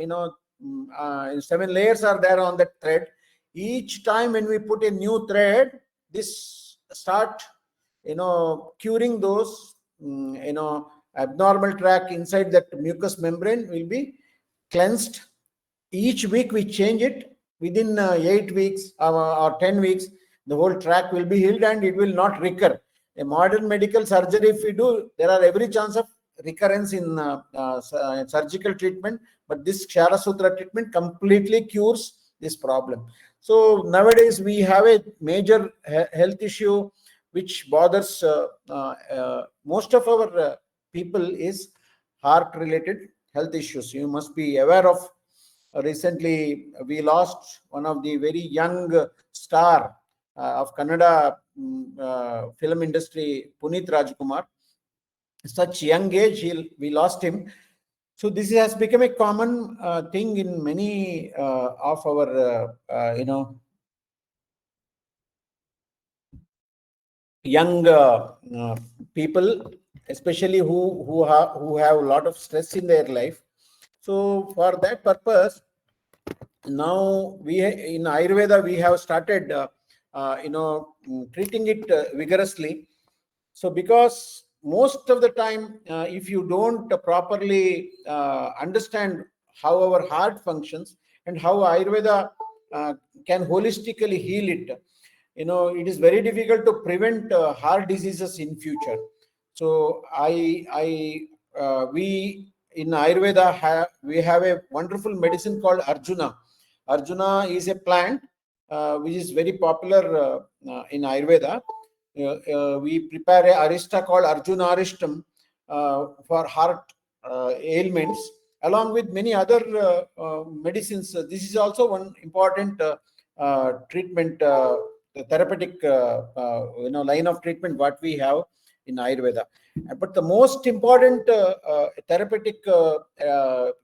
7 layers are there on that thread. Each time when we put a new thread, this start, curing those, abnormal track inside that mucous membrane will be cleansed. Each week we change it. Within 8 weeks or 10 weeks, the whole track will be healed and it will not recur. A modern medical surgery, if we do, there are every chance of recurrence in surgical treatment, but this Kshara Sutra treatment completely cures this problem. So nowadays we have a major health issue which bothers most of our people is heart related health issues. You must be aware of, recently we lost one of the very young star of Kannada film industry, Puneet Rajkumar. Such young age, we lost him. So this has become a common thing in many of our, young people, especially who have a lot of stress in their life. So for that purpose, now in Ayurveda we have started, treating it vigorously. So because most of the time, if you don't properly understand how our heart functions and how Ayurveda can holistically heal it, it is very difficult to prevent heart diseases in future. So we in Ayurveda we have a wonderful medicine called Arjuna. Arjuna is a plant which is very popular in Ayurveda. We prepare a arista called Arjuna Aristam for heart ailments, along with many other medicines. This is also one important treatment, therapeutic line of treatment what we have in Ayurveda. But the most important therapeutic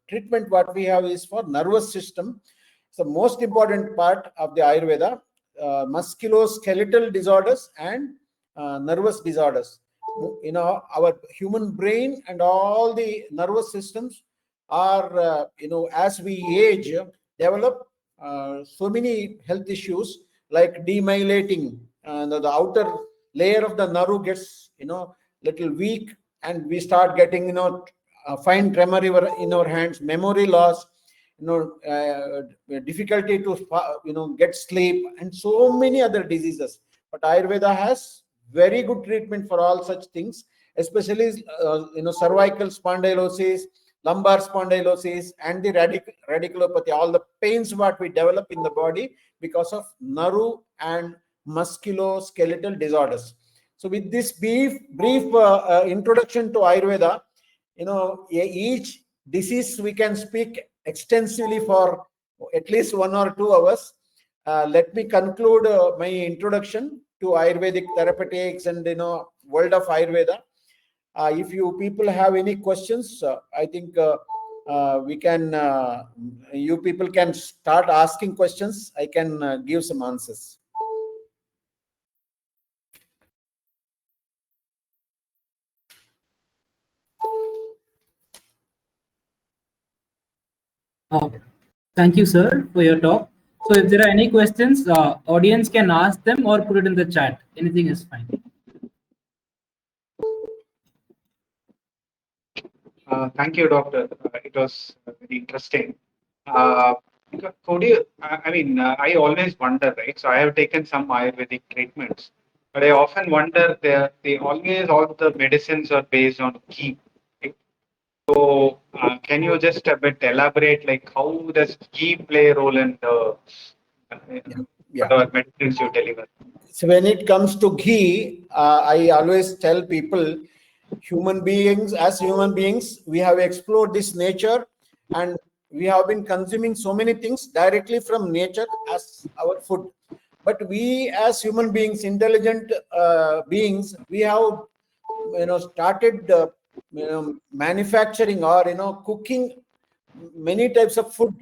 treatment what we have is for nervous system. It's the most important part of the Ayurveda, musculoskeletal disorders and nervous disorders. Our human brain and all the nervous systems are, as we age, develop so many health issues like demyelating. The outer layer of the nerve gets, little weak, and we start getting, fine tremor in our hands, memory loss, difficulty to, get sleep, and so many other diseases. But Ayurveda has very good treatment for all such things, especially cervical spondylosis, lumbar spondylosis, and the radiculopathy, all the pains what we develop in the body because of nerve and musculoskeletal disorders. So with this brief introduction to Ayurveda, each disease we can speak extensively for at least 1 or 2 hours. Let me conclude my introduction to Ayurvedic therapeutics and world of Ayurveda. If you people have any questions, I think we can. You people can start asking questions. I can give some answers. Thank you, sir, for your talk. So if there are any questions, audience can ask them or put it in the chat. Anything is fine. Thank you, doctor. It was very interesting. Could you, I always wonder, right? So I have taken some Ayurvedic treatments, but I often wonder all the medicines are based on ghee. Right? So can you just a bit elaborate, like how does ghee play a role in the whatever medicines you deliver? So when it comes to ghee, I always tell people, human beings, we have explored this nature, and we have been consuming so many things directly from nature as our food. But we as human beings, intelligent beings, we have started manufacturing or cooking many types of food.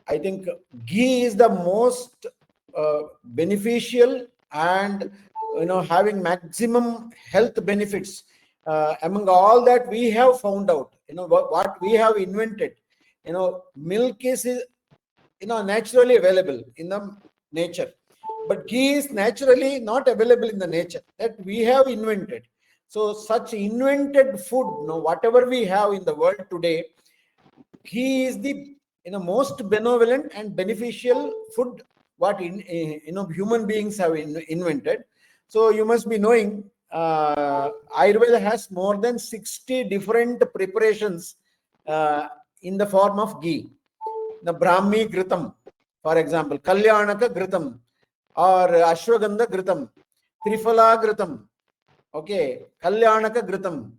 I think ghee is the most beneficial and having maximum health benefits among all that we have found out, what we have invented. Milk is naturally available in the nature, but ghee is naturally not available in the nature, that we have invented. So such invented food, whatever we have in the world today, ghee is the most benevolent and beneficial food what human beings have invented. So you must be knowing, Ayurveda has more than 60 different preparations in the form of ghee. The Brahmi Gritam, for example, Kalyanaka Gritam, or Ashwagandha Gritam, Trifala Gritam, okay, Kalyanaka Gritam,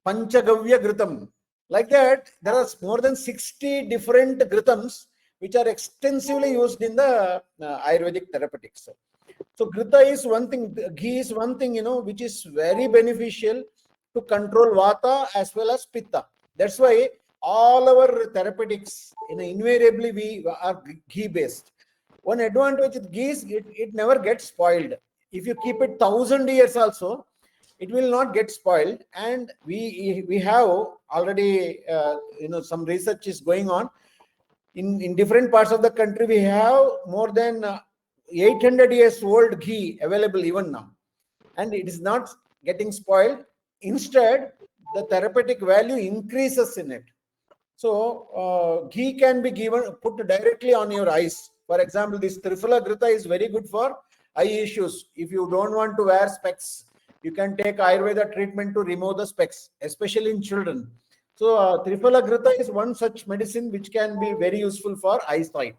Panchagavya Gritam. Like that, there are more than 60 different Gritams which are extensively used in the Ayurvedic therapeutics. So Grita is one thing, ghee is one thing, which is very beneficial to control Vata as well as Pitta. That's why all our therapeutics, invariably we are ghee based. One advantage with ghee is it never gets spoiled. If you keep it 1,000 years also, it will not get spoiled. And we have already some research is going on in different parts of the country. We have more than 800 years old ghee available even now, and it is not getting spoiled. Instead, the therapeutic value increases in it. So ghee can be put directly on your eyes. For example, this Trifala Grita is very good for eye issues. If you don't want to wear specs, you can take Ayurveda treatment to remove the specs, especially in children. So Trifala Grita is one such medicine which can be very useful for eyesight.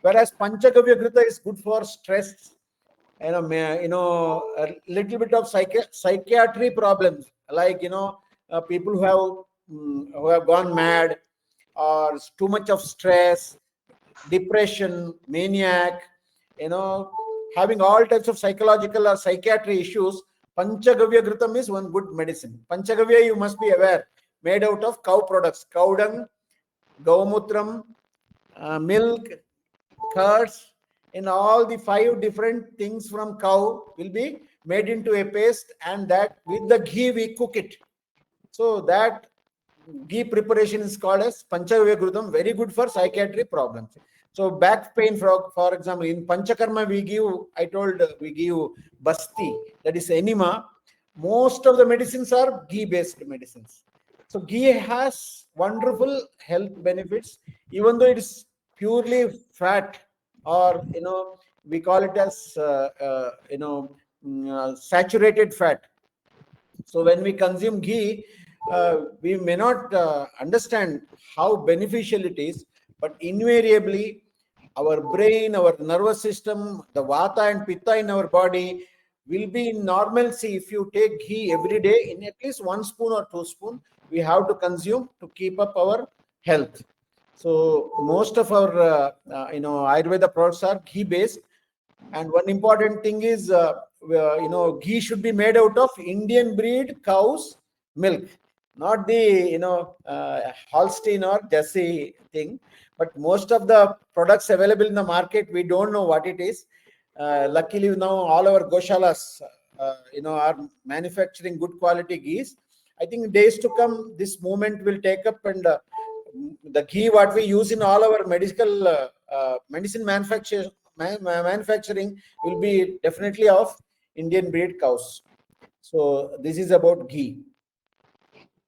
Whereas Panchagavya Grita is good for stress, a little bit of psychiatry problems, like people who have gone mad, or too much of stress, depression, maniac, having all types of psychological or psychiatry issues. Panchagavya Gritam is one good medicine. Panchagavya, you must be aware, made out of cow products, cow dung, gaumutram, milk, curds, and all the 5 different things from cow will be made into a paste, and that with the ghee we cook it. So that ghee preparation is called as Panchagavya Gritam, very good for psychiatry problems. So back pain, for example, in Panchakarma we give basti, that is enema. Most of the medicines are ghee based medicines. So ghee has wonderful health benefits, even though it is purely fat, or we call it as saturated fat. So when we consume ghee, we may not understand how beneficial it is, but invariably our brain, our nervous system, the Vata and Pitta in our body will be in normalcy if you take ghee every day in at least 1 spoon or 2 spoons. We have to consume to keep up our health. So most of our Ayurveda products are ghee based, and one important thing is ghee should be made out of Indian breed cows milk, not the Holstein or Jersey thing. But most of the products available in the market, we don't know what it is. Luckily now all our goshalas are manufacturing good quality ghees. I think in days to come this movement will take up, and the ghee what we use in all our medical medicine manufacturing will be definitely of Indian breed cows. So this is about ghee.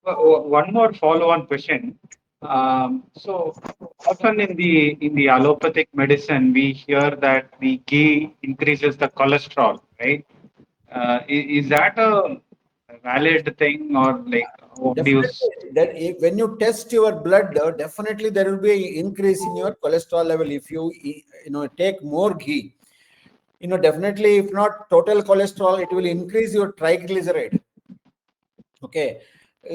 One more follow-on question. So often in the allopathic medicine, we hear that the ghee increases the cholesterol, right? Is that a valid thing, or like what do you? That when you test your blood, definitely there will be an increase in your cholesterol level if you take more ghee. Definitely, if not total cholesterol, it will increase your triglyceride. Okay,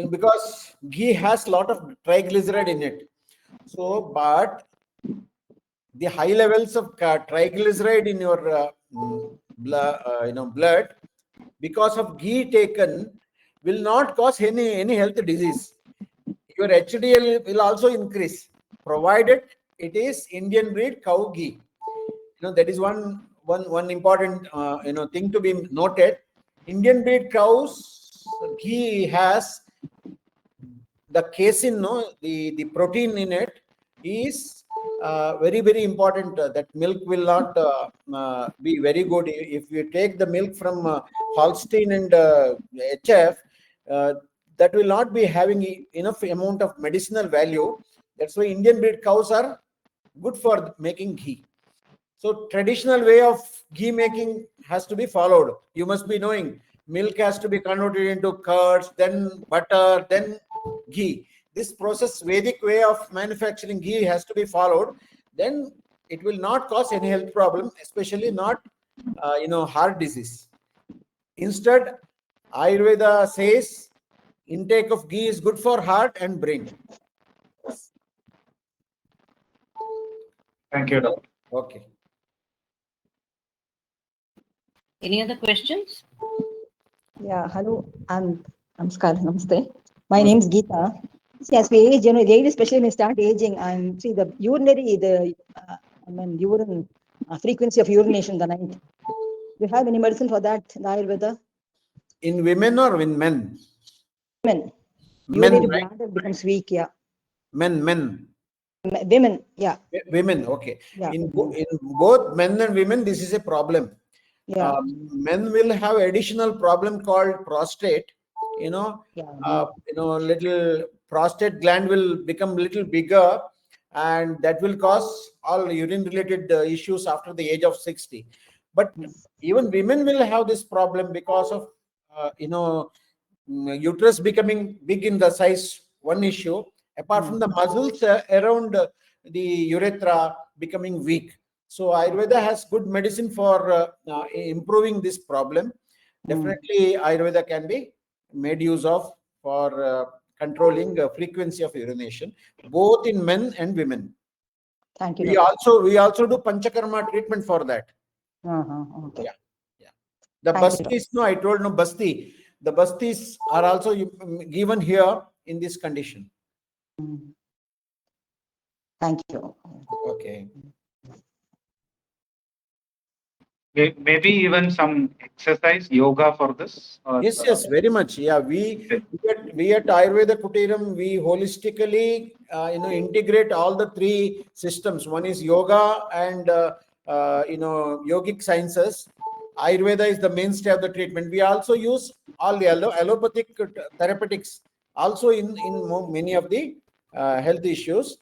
because ghee has a lot of triglyceride in it. So, but the high levels of triglyceride in your blood, because of ghee taken, will not cause any health disease. Your HDL will also increase, provided it is Indian breed cow ghee. That is one one important thing to be noted. Indian breed cows ghee has the casein, the protein in it is very, very important. That milk will not be very good if you take the milk from Holstein and HF. That will not be having enough amount of medicinal value. That's why Indian breed cows are good for making ghee. So traditional way of ghee making has to be followed. You must be knowing milk has to be converted into curds, then butter, then ghee. This process, Vedic way of manufacturing ghee has to be followed. Then it will not cause any health problem, especially not heart disease. Instead, Ayurveda says intake of ghee is good for heart and brain. Thank you, Doctor. Okay. Any other questions? Yeah, hello. I'm Namaste. My name is Geeta. See, as we age, the age especially when we start aging, and see the urine frequency of urination, the night. Do you have any medicine for that in Ayurveda? In women or in men? Men. Men, Urinary right? bladder becomes weak, yeah. Men. Women, yeah. Women, okay. Yeah. In both men and women, this is a problem. Yeah. Men will have additional problem called prostate. Little prostate gland will become little bigger, and that will cause all urine related issues after the age of 60. But even women will have this problem because of uterus becoming big in the size, one issue, apart from the muscles around the urethra becoming weak. So Ayurveda has good medicine for improving this problem. Definitely Ayurveda can be made use of for controlling frequency of urination, both in men and women. Thank you. We also do panchakarma treatment for that. Okay. Yeah. The bastis, I told no basti. The bastis are also given here in this condition. Thank you. Okay. Maybe even some exercise, yoga for this? Yes, very much. Yeah, we at Ayurveda Kutiram, we holistically, integrate all the three systems. One is yoga and, yogic sciences. Ayurveda is the mainstay of the treatment. We also use all the allopathic therapeutics also in many of the health issues.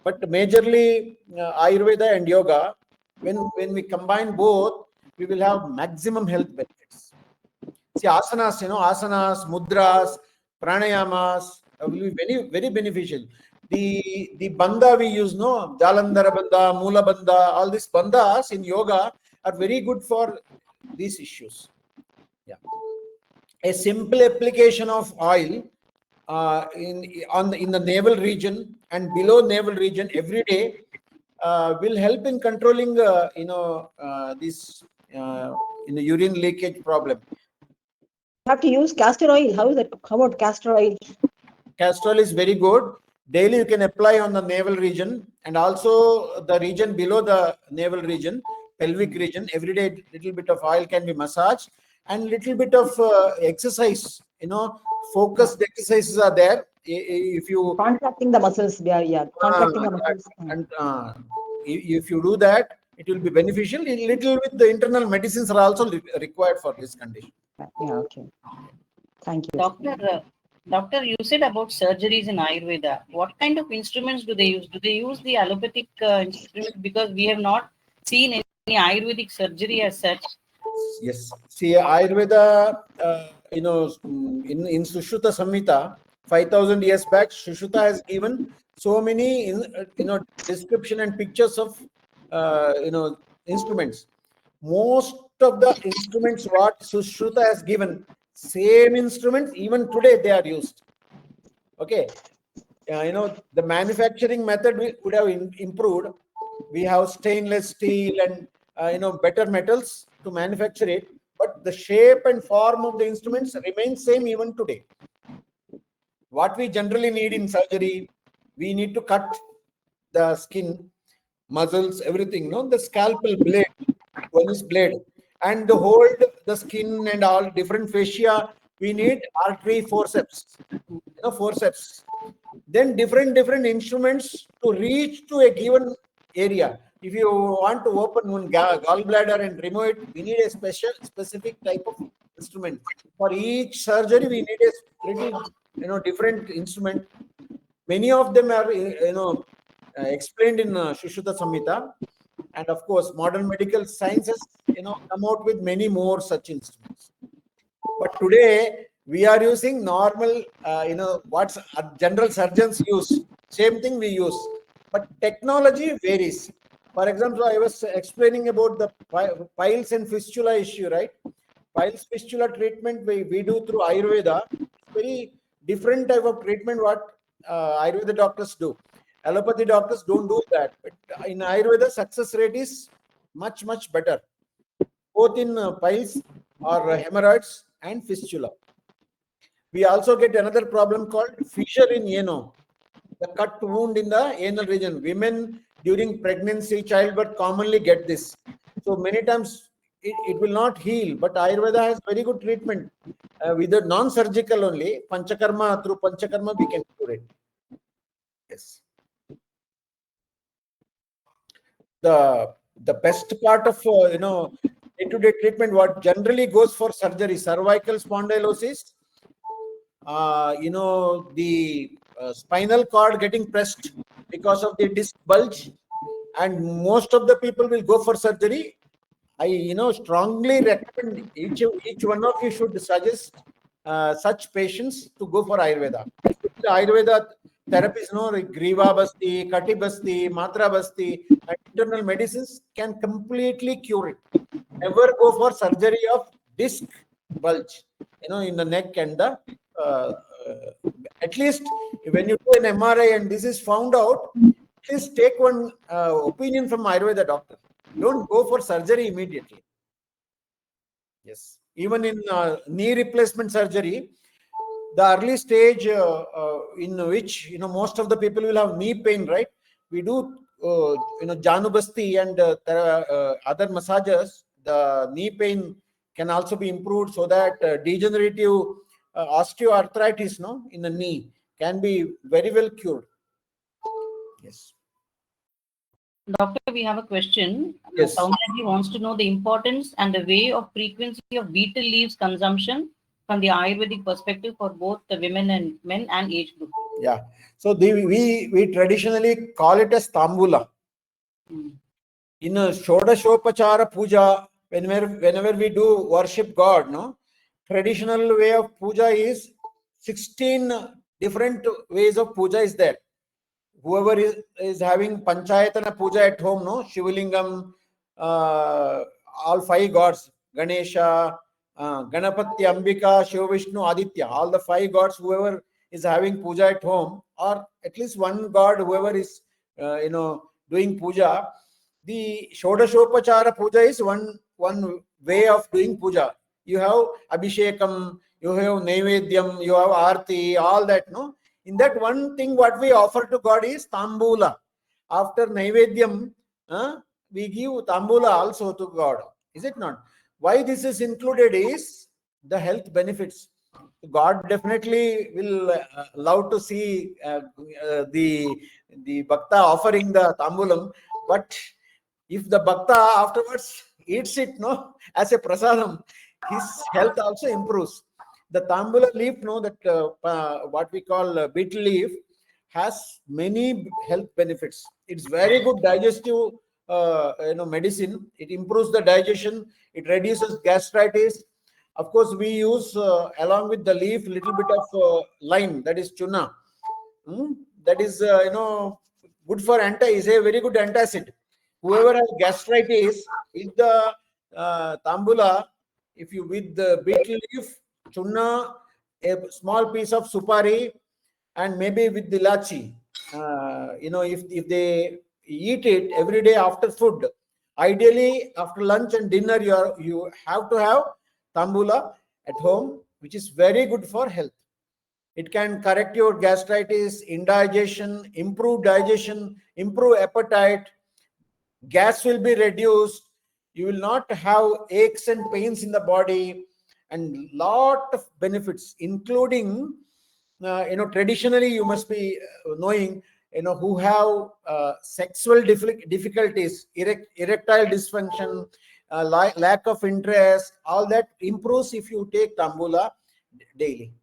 But majorly Ayurveda and yoga, when we combine both, we will have maximum health benefits. See, asanas, asanas, mudras, pranayamas will be very, very beneficial. The bandha we use, Jalandhara bandha, Mula bandha, all these bandhas in yoga are very good for these issues. Yeah. A simple application of oil in the navel region and below navel region every day will help in controlling this urine leakage problem. You have to use castor oil. How about castor oil? Castor oil is very good. Daily you can apply on the navel region and also the region below the navel region, pelvic region. Every day little bit of oil can be massaged, and little bit of exercise. Focused exercises are there. If you contracting the muscles, contracting the muscles. And if you do that, it will be beneficial. A little with the internal medicines are also required for this condition. Yeah, okay. Thank you. Doctor, you said about surgeries in Ayurveda. What kind of instruments do they use? Do they use the allopathic instruments? Because we have not seen any Ayurvedic surgery as such. Yes. See, Ayurveda, in Sushruta Samhita, 5,000 years back, Sushruta has given so many, description and pictures of, instruments. Most of the instruments what Sushruta has given, same instruments, even today they are used. Okay. The manufacturing method would have improved. We have stainless steel and, better metals to manufacture it, but the shape and form of the instruments remain same even today. What we generally need in surgery, we need to cut the skin, muscles, everything. The scalpel blade was one is blade. And to hold the skin and all different fascia, we need artery forceps, forceps. Then different instruments to reach to a given area. If you want to open one gallbladder and remove it, we need a specific type of instrument. For each surgery, we need a little, different instrument. Many of them are, explained in Shushruta Samhita. And of course, modern medical sciences, come out with many more such instruments. But today, we are using normal, what general surgeons use. Same thing we use. But technology varies. For example, I was explaining about the piles and fistula issue, right? Piles fistula treatment we do through Ayurveda. Very different type of treatment what Ayurveda doctors do. Allopathy doctors don't do that. But in Ayurveda, success rate is much, much better. Both in piles or hemorrhoids and fistula. We also get another problem called fissure in ano, the cut wound in the anal region. Women during pregnancy, childbirth commonly get this. So many times it will not heal, but Ayurveda has very good treatment. With the non-surgical only, Panchakarma, through Panchakarma we can cure it. Yes. The best part of, day-to-day treatment, what generally goes for surgery, cervical spondylosis, the spinal cord getting pressed because of the disc bulge, and most of the people will go for surgery. I, strongly recommend each one of you should suggest such patients to go for Ayurveda. The Ayurveda therapies, like Griva Basti, Kati Basti, Matra Basti, and internal medicines can completely cure it. Never go for surgery of disc bulge, in the neck and the at least when you do an MRI and this is found out, please take one opinion from Ayurveda doctor. Don't go for surgery immediately. Yes. Even in knee replacement surgery, the early stage in which, most of the people will have knee pain, right? We do, Janubasti and other massages. The knee pain can also be improved so that degenerative osteoarthritis, in the knee can be very well cured. Yes. Doctor, we have a question. Yes. Soumyaji wants to know the importance and the way of frequency of betel leaves consumption from the Ayurvedic perspective for both the women and men and age group. Yeah. So we traditionally call it as Tambula. In a Shodashopachara Puja, whenever we do worship God, traditional way of puja is 16 different ways of puja is there. Whoever is having Panchayatana puja at home, Shivalingam, all 5 gods, Ganesha, Ganapati, Ambika, Shiva, Vishnu, Aditya, all the 5 gods, whoever is having puja at home, or at least one god, whoever is, doing puja, the Shodashopachara puja is one way of doing puja. You have Abhishekam, you have Naivedyam, you have Aarti, all that, In that one thing, what we offer to God is Tambula. After Naivedyam, we give Tambula also to God. Is it not? Why this is included is the health benefits. God definitely will love to see the Bhakta offering the Tambulam. But if the Bhakta afterwards eats it, as a prasadam, his health also improves. The Tambula leaf, that what we call betel leaf, has many health benefits. It's very good digestive, medicine. It improves the digestion. It reduces gastritis. Of course, we use along with the leaf little bit of lime, that is chuna. That is good for is a very good antacid. Whoever has gastritis, with the tambula, if you with the betel leaf, chuna, a small piece of supari, and maybe with the lachi, if they eat it every day after food, ideally after lunch and dinner, you have to have tambula at home, which is very good for health. It can correct your gastritis, indigestion, improve digestion, improve appetite. Gas will be reduced. You will not have aches and pains in the body, and lot of benefits, including traditionally you must be knowing, who have sexual difficulties, erectile dysfunction, lack of interest, all that improves if you take Tambula daily.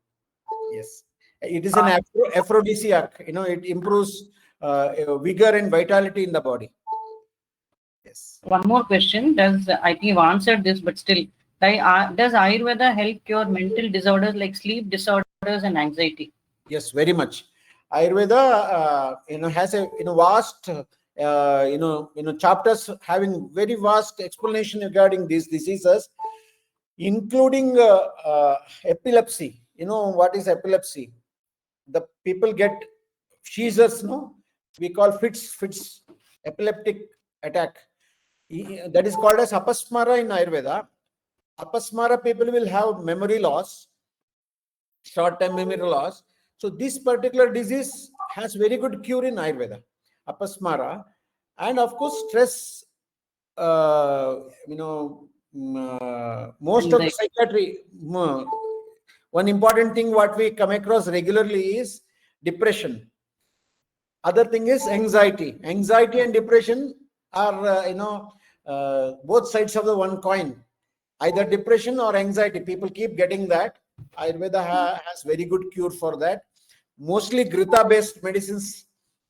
Yes, it is an aphrodisiac. It improves vigor and vitality in the body. Yes. One more question. I think you've answered this, but still, does Ayurveda help cure mental disorders like sleep disorders and anxiety? Yes, very much. Ayurveda, has a vast, chapters having very vast explanation regarding these diseases, including epilepsy. You know what is epilepsy? The people get seizures, no? We call fits, epileptic attack. That is called as apasmara in Ayurveda. Apasmara people will have memory loss, short-term memory loss. So this particular disease has very good cure in Ayurveda, apasmara, and of course stress. Most of the psychiatry. One important thing what we come across regularly is depression. Other thing is anxiety. Anxiety and depression are both sides of the one coin. Either depression or anxiety. People keep getting that. Ayurveda has very good cure for that. Mostly Grita based medicines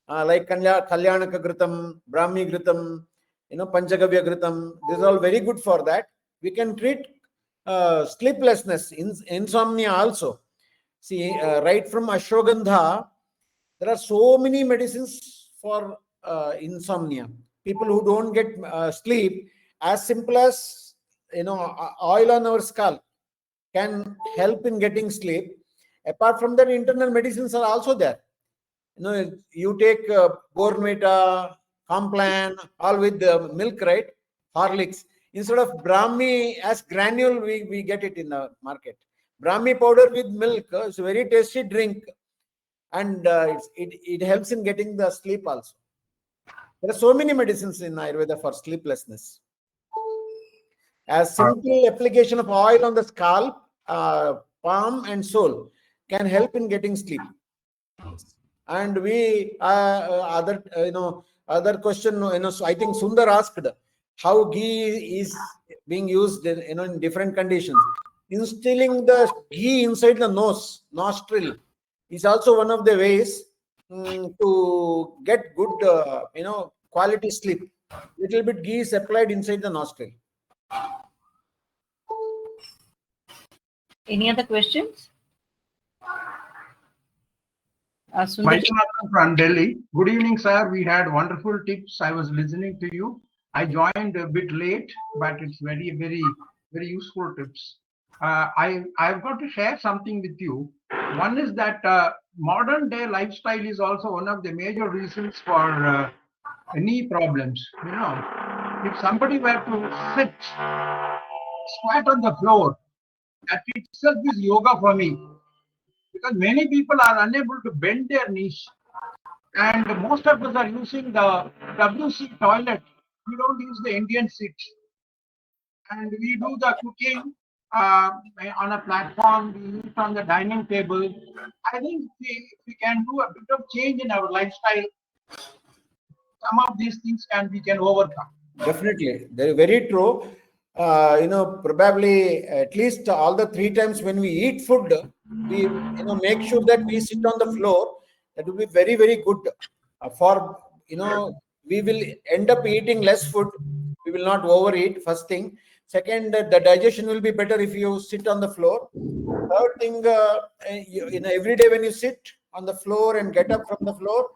like Kalyanaka Gritam, Brahmi Gritam, Panchagavya Gritam. These are all very good for that. We can treat sleeplessness, insomnia also. See, right from Ashwagandha, there are so many medicines for insomnia. People who don't get sleep, as simple as oil on our scalp can help in getting sleep. Apart from that, internal medicines are also there. You take Bornvita, Complan, all with the milk, right? Horlicks. Instead of Brahmi as granule, we get it in the market. Brahmi powder with milk is a very tasty drink, and it helps in getting the sleep also. There are so many medicines in Ayurveda for sleeplessness. As simple application of oil on the scalp, palm and sole can help in getting sleep. And we other question, so I think Sundar asked how ghee is being used in different conditions. Instilling the ghee inside the nostril is also one of the ways to get good quality sleep. Little bit ghee is applied inside the nostril. Any other questions? Vaishnavan from Delhi. Good evening, sir. We had wonderful tips. I was listening to you. I joined a bit late, but it's very, very, very useful tips. I've got to share something with you. One is that modern day lifestyle is also one of the major reasons for knee problems. If somebody were to sit, squat on the floor, that itself is yoga for me. Because many people are unable to bend their knees, and most of us are using the WC toilet. We don't use the Indian seat, and we do the cooking on a platform. We eat on the dining table. I think we can do a bit of change in our lifestyle. Some of these things we can overcome. Definitely, they're very true. Probably at least all the 3 times when we eat food, we make sure that we sit on the floor. That will be very, very good for we will end up eating less food. We will not overeat. First thing. Second, the digestion will be better if you sit on the floor. Third thing, every day when you sit on the floor and get up from the floor,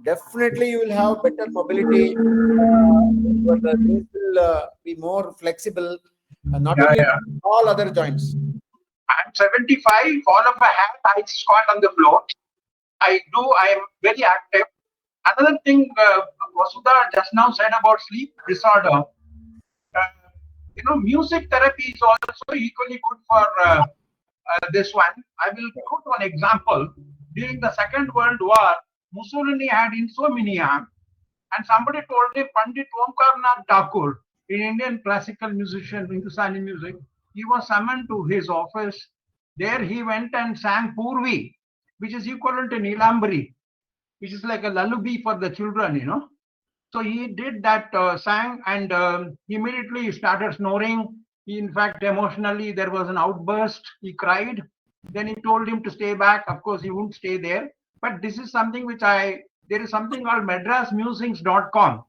definitely you will have better mobility. Your knees will be more flexible, not only all other joints. I'm 75. All of a hat, I squat on the floor. I am very active. Another thing Vasudha just now said about sleep disorder. Music therapy is also equally good for this one. I will quote one example. During the Second World War, Mussolini had insomnia, and somebody told him, Pandit Omkarnath Thakur, an Indian classical musician, Hindustani music. He was summoned to his office. There he went and sang Purvi, which is equivalent to Nilambari, which is like a lullaby for the children, you know. So he did that, sang, and immediately he started snoring. He, in fact, emotionally, there was an outburst. He cried. Then he told him to stay back. Of course, he wouldn't stay there. But this is something which there is something called madrasmusings.com.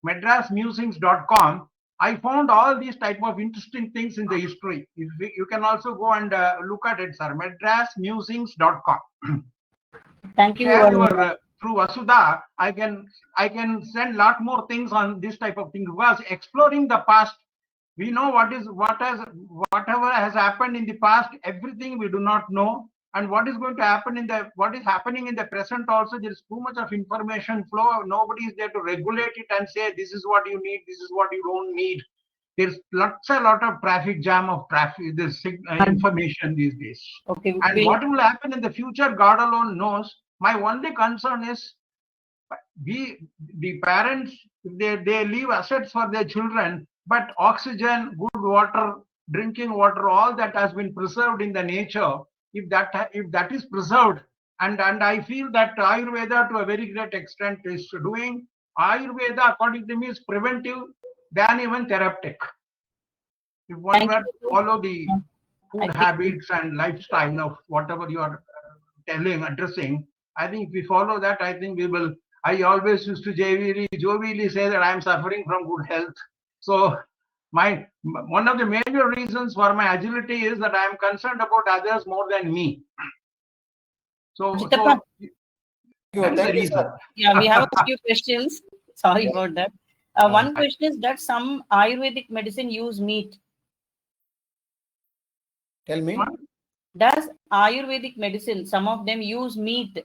Madrasmusings.com. I found all these type of interesting things in the history. You can also go and look at it, sir. Madrasmusings.com. Thank you. Through Vasudha, I can send lot more things on this type of thing, because exploring the past, we know whatever has happened in the past, everything we do not know, and what is happening in the present also. There is too much of information flow. Nobody is there to regulate it and say this is what you need, this is what you don't need. There's a lot of traffic jam of information these days. Okay. And what will happen in the future, God alone knows. My only concern is the parents, they leave assets for their children, but oxygen, good water, drinking water, all that has been preserved in the nature. If that is preserved, and I feel that Ayurveda to a very great extent is doing. Ayurveda, according to me, is preventive than even therapeutic. If one were to follow the food habits and lifestyle of whatever you are addressing, I think if we follow that, I think we will. I always used to jovially say that I am suffering from good health. So one of the major reasons for my agility is that I am concerned about others more than me. So Thank you, sir. Yeah, we have a few questions. Sorry about that. One question is that some Ayurvedic medicine use meat. Tell me. Does Ayurvedic medicine, some of them use meat?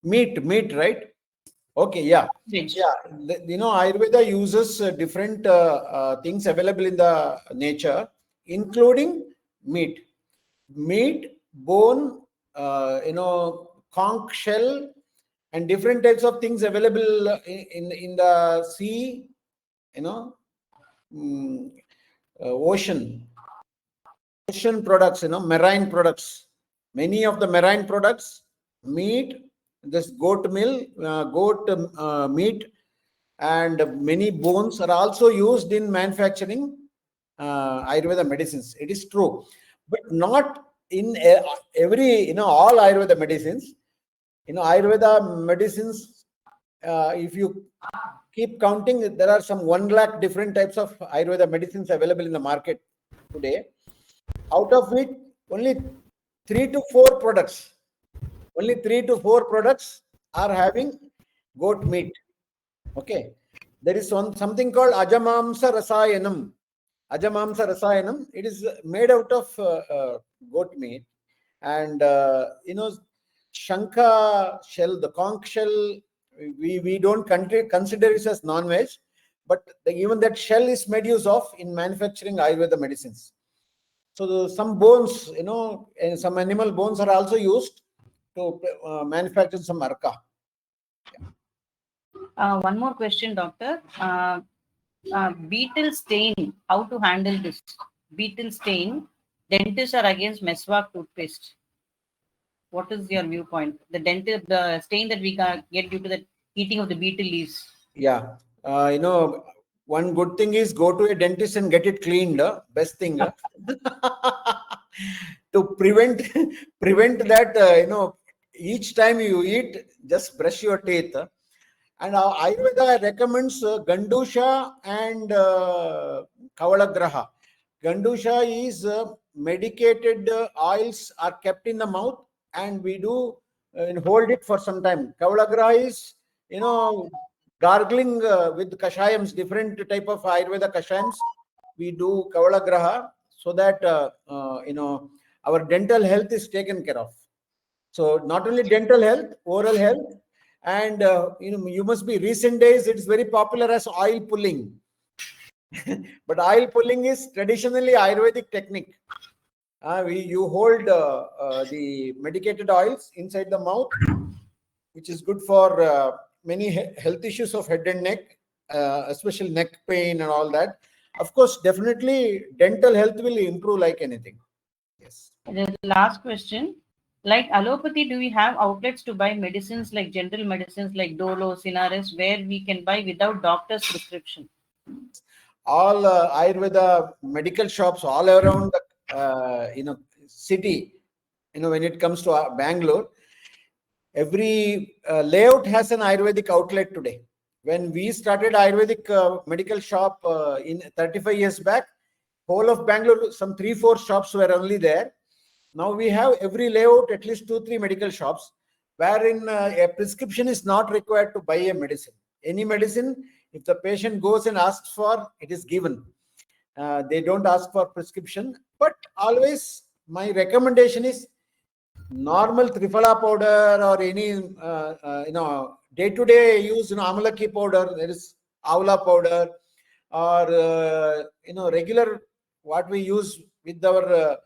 Meat, right? Okay, yeah. Ayurveda uses different things available in the nature, including meat, bone, conch shell, and different types of things available in the sea, ocean products, marine products. Many of the marine products, meat, this goat meat, and many bones are also used in manufacturing Ayurveda medicines. It is true, but not in every, all Ayurveda medicines. Ayurveda medicines, if you keep counting, there are some 1 lakh different types of Ayurveda medicines available in the market today. Out of which, only 3 to 4 products are having goat meat. Okay, there is something called Ajamamsa Rasayanam. It is made out of goat meat, and Shankha shell, the conch shell, we don't consider it as non-veg, but even that shell is made use of in manufacturing Ayurveda medicines. So some bones, and some animal bones are also used to manufacture some arka. One more question, doctor. Beetle stain, how to handle this? Beetle stain, dentists are against meswak toothpaste. What is your viewpoint? The stain that we get due to the eating of the beetle leaves. Yeah. One good thing is go to a dentist and get it cleaned. Best thing. To prevent that, each time you eat, just brush your teeth. And Ayurveda recommends Gandusha and Kavalagraha. Gandusha is medicated oils are kept in the mouth, and we do hold it for some time. Kavalagraha is, gargling with kashayams, different type of Ayurveda kashayams. We do Kavalagraha so that, our dental health is taken care of. So not only dental health, oral health, and you must be, recent days it is very popular as oil pulling. But oil pulling is traditionally Ayurvedic technique. You hold the medicated oils inside the mouth, which is good for many health issues of head and neck, especially neck pain and all that. Of course, definitely dental health will improve like anything. Yes. The last question. Like allopathy, do we have outlets to buy medicines like general medicines like Dolo, Sinaris, where we can buy without doctor's prescription? All Ayurveda medical shops all around the city. When it comes to Bangalore, every layout has an Ayurvedic outlet today. When we started Ayurvedic medical shop in 35 years back, whole of Bangalore, some 3-4 shops were only there. Now we have every layout at least 2-3 medical shops wherein a prescription is not required to buy a medicine. Any medicine, if the patient goes and asks for, it is given. They don't ask for prescription. But always my recommendation is normal Triphala powder or any day-to-day use Amalaki powder. There is Avla powder or regular what we use with our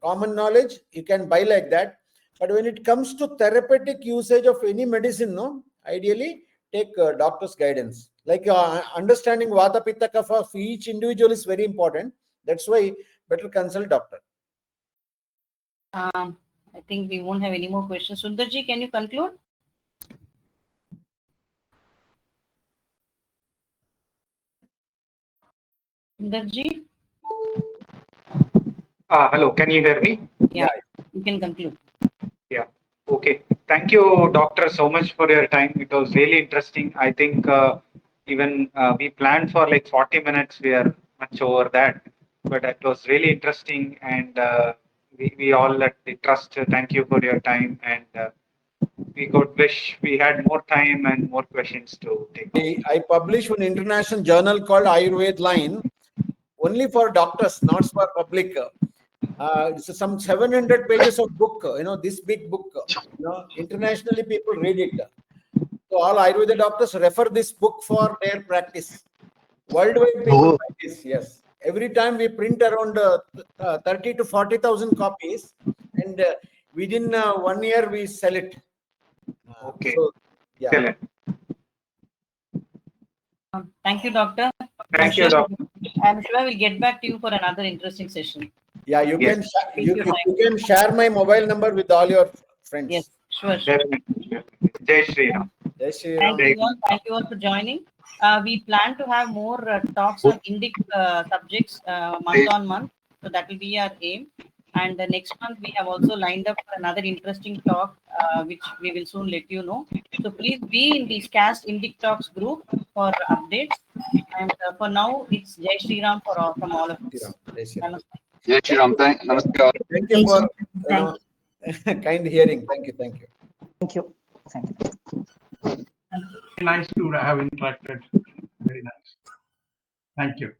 common knowledge. You can buy like that. But when it comes to therapeutic usage of any medicine, ideally take doctor's guidance. Like understanding Vata Pitta Kapha of each individual is very important. That's why better consult doctor. I think we won't have any more questions. Sundarji, can you conclude? Sundarji? Hello, can you hear me? Yeah, you can conclude. Yeah. Okay. Thank you, Doctor, so much for your time. It was really interesting. I think even we planned for like 40 minutes. We are much over that. But it was really interesting. And we all at the trust, thank you for your time. And we could wish we had more time and more questions to take. I publish one international journal called Ayurveda Line, only for doctors, not for public. It's some 700 pages of book, this big book, internationally people read it. So all Ayurveda doctors refer this book for their practice. Worldwide people practice, yes. Every time we print around 30 to 40,000 copies, and within 1 year we sell it. Okay. So, yeah. Excellent. Thank you, Doctor. Thank you, Doctor. I'm sure we'll get back to you for another interesting session. Yeah, you Yes. you can share my mobile number with all your friends. Yes, sure. Definitely. Jai Shri Ram. Jai Shri Ram. Thank you all for joining. We plan to have more talks on Indic subjects month on month. So that will be our aim. And the next month we have also lined up for another interesting talk, which we will soon let you know. So please be in the Cast Indic Talks group for updates. And for now, it's Jai Shri Ram from all of us. Jai Shri Ram. Jai Shri Ram. Namaskar. Thank you for kind hearing. Thank you. Thank you. Thank you. Nice to have interacted. Very nice. Thank you.